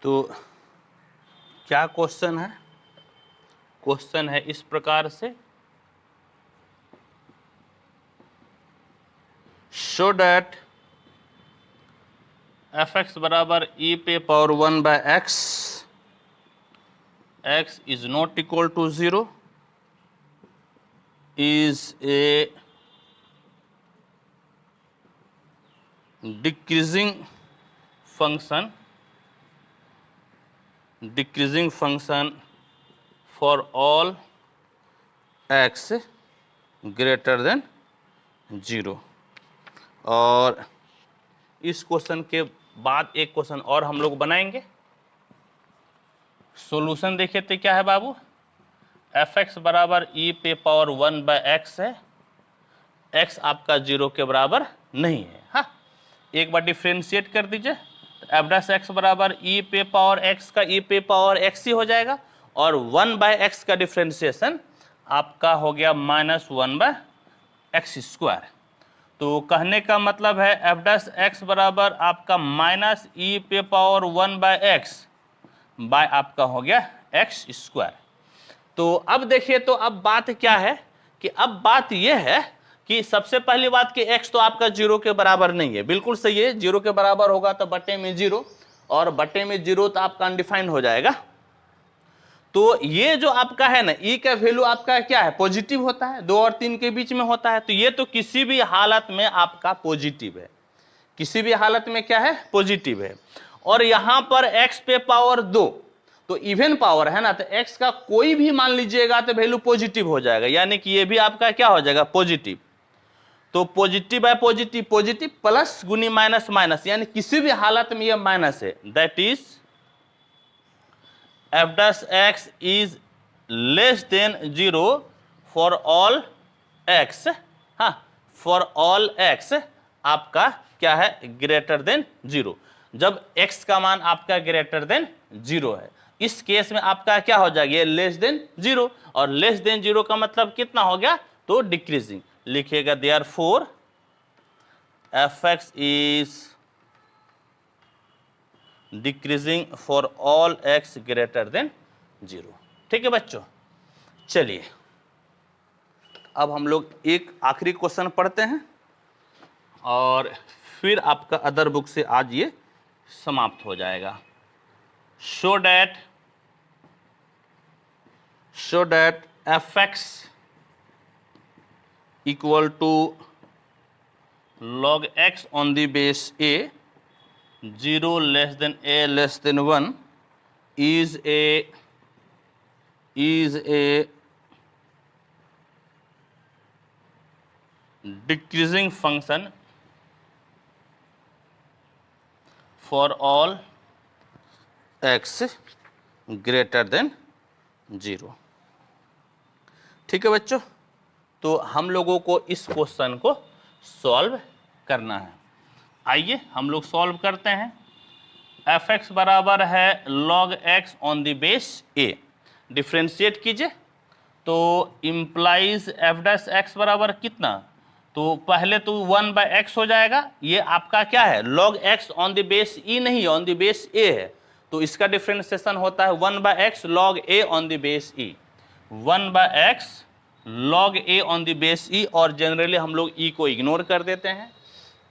A: तो क्या क्वेश्चन है, क्वेश्चन है इस प्रकार से, शो दैट fx बराबर e⁴1/x, x is not equal to 0, is a decreasing function for all x greater than 0। और इस क्वेश्चन के बाद एक क्वेश्चन और हम लोग बनाएंगे। सॉल्यूशन देखिए तो क्या है बाबू, fx बराबर e⁴1/x है, x आपका 0 के बराबर नहीं है। हाँ, एक बार डिफ्रेंशिएट कर दीजिए, f' बराबर e⁴x का e⁴x ही हो जाएगा, और 1/x का डिफ्रेंशिएशन आपका हो गया -1/x²। तो कहने का मतलब है f' बराबर आपका -e⁴1/x बाय आपका हो गया x²। तो अब देखिए, तो अब बात क्या है कि अब बात यह है कि सबसे पहली बात कि x तो आपका 0 के बराबर नहीं है, बिल्कुल सही है। 0 के बराबर होगा तो बटे में 0, और बटे में 0 तो आपका अनडिफाइंड हो जाएगा। तो ये जो आपका है ना ई का वैल्यू आपका क्या है, पॉजिटिव होता है, 2 और 3 के बीच में होता है, तो ये तो किसी भी हालत में आपका पॉजिटिव है, किसी भी हालत में क्या है, पॉजिटिव है। और यहां पर x पे पावर 2, तो इवन पावर है ना, तो x का कोई भी मान लीजिएगा तो वैल्यू पॉजिटिव हो जाएगा, यानी कि ये भी आपका क्या हो जाएगा, पॉजिटिव। तो positive bye positive, positive plus गुनी माइनस माइनस, यानी किसी भी हालत में ये माइनस है, that is f dash x is less than 0 for all x, हाँ, for all x आपका क्या है, ग्रेटर देन 0, जब x का मान आपका ग्रेटर देन 0 है, इस केस में आपका क्या हो जाएगा, ये लेस देन 0, और लेस देन 0 का मतलब कितना हो गया, तो डिक्रीजिंग, लिखिएगा therefore fx is decreasing for all x greater than 0। ठीक है बच्चों, चलिए अब हम लोग एक आखिरी क्वेश्चन पढ़ते हैं और फिर आपका अदर बुक से आज ये समाप्त हो जाएगा। Show that fx equal to log x on the base a 0 less than a less than 1 is a decreasing function for all x greater than 0। ठीक है बच्चों, तो हम लोगों को इस क्वेश्चन को सॉल्व करना है। आइए हम लोग सॉल्व करते हैं। fx बराबर है log x on the base a, differentiate कीजिए तो इम्प्लाइज f डैश x बराबर कितना, तो पहले तो 1/x हो जाएगा, ये आपका क्या है, log x on the base e नहीं, ऑन द बेस a है, तो इसका डिफ्रेंशिएशन होता है 1/x log a on the base e, 1/x log a on the base e, और जनरली हम लोग e को इग्नोर कर देते हैं।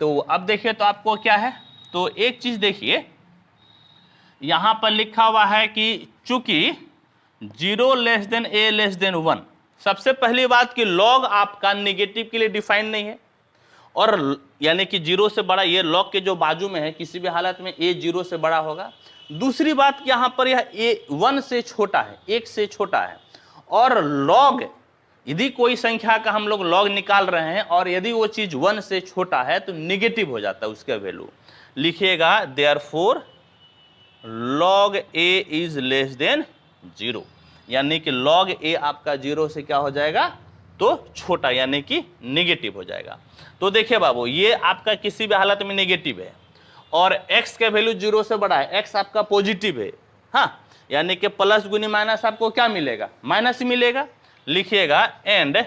A: तो अब देखिए तो आपको क्या है, तो एक चीज देखिए यहां पर लिखा हुआ है कि चूंकि 0 less then a less than 1, सबसे पहली बात कि log आपका नेगेटिव के लिए डिफाइन नहीं है, और यानी कि 0 से बड़ा, ये log के जो बाजू में है किसी भी हालत में a 0 से बड़ा होगा। दूसरी बात कि यहां पर यह a 1 से छोटा है, 1 से छोटा है, और log यदि कोई संख्या का हम लोग log निकाल रहे हैं और यदि वो चीज 1 से छोटा है तो निगेटिव हो जाता है उसका वैल्यू, लिखिएगा therefore log a is less than 0, यानी कि log a आपका 0 से क्या हो जाएगा, तो छोटा, यानी कि निगेटिव हो जाएगा। तो देखिए बाबू, ये आपका किसी भी हालत में निगेटिव है और x का वैल्यू 0 से बड़ा है, x आपका पॉजिटिव है, हाँ, यानी कि प्लस गुनी माइनस आपको क्या मिलेगा, माइनस ही मिलेगा। लिखिएगा and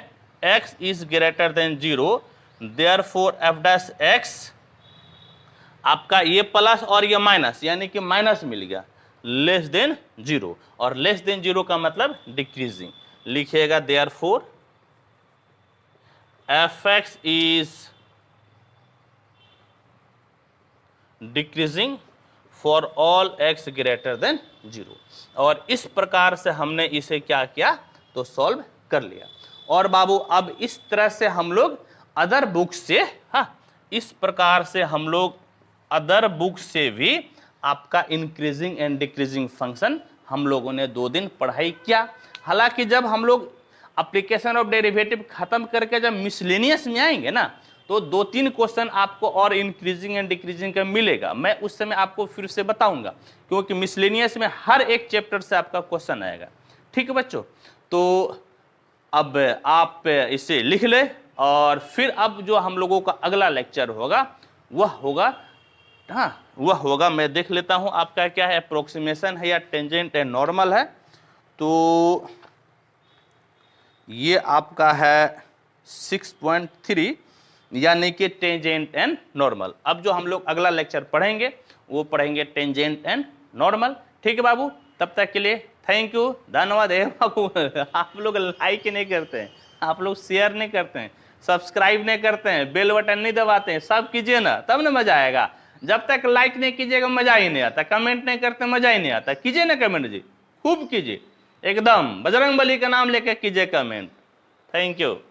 A: x is greater than 0, therefore f dash x आपका ये प्लस और ये माइनस, यानी कि माइनस मिल गया, लेस देन 0, और लेस देन 0 का मतलब डिक्रीजिंग, लिखिएगा therefore fx is decreasing for all x greater than 0, और इस प्रकार से हमने इसे क्या किया, तो सॉल्व कर लिया। और बाबू अब इस तरह से हम लोग अदर बुक से, हाँ, इस प्रकार से हम लोग अदर बुक से भी आपका इंक्रीजिंग एंड डिक्रीजिंग फंक्शन हम लोगों ने 2 दिन पढ़ाई किया। हालांकि जब हम लोग एप्लीकेशन ऑफ डेरिवेटिव खत्म करके जब मिसलेनियस में आएंगे ना, तो 2-3 क्वेश्चन आपको और इंक्रीजिंग एंड डिक्रीजिंग का मिलेगा, मैं उस समय आपको फिर से बताऊंगा, क्योंकि मिसलेनियस में हर एक चैप्टर से आपका क्वेश्चन आएगा। ठीक है बच्चों, तो अब आप इसे लिख ले, और फिर अब जो हम लोगों का अगला लेक्चर होगा वह होगा, हाँ, वह होगा, मैं देख लेता हूं आपका क्या है, अप्रोक्सीमेशन है या टेंजेंट एंड नॉर्मल है, तो ये आपका है 6.3, यानी कि टेंजेंट एंड नॉर्मल। अब जो हम लोग अगला लेक्चर पढ़ेंगे वो पढ़ेंगे टेंजेंट एंड नॉर्मल। ठीक है बाबू, तब तक के लिए थैंक यू, धन्यवाद है बाबू। आप लोग लाइक नहीं करते हैं, आप लोग शेयर नहीं करते हैं, सब्सक्राइब नहीं करते हैं, बेल बटन नहीं दबाते हैं, सब कीजिए ना, तब ना मजा आएगा। जब तक लाइक नहीं कीजिएगा मजा ही नहीं आता, कमेंट नहीं करते मजा ही नहीं आता, कीजिए ना कमेंट जी, खूब कीजिए, एकदम बजरंग बली का नाम लेके कीजिए कमेंट। Thank you.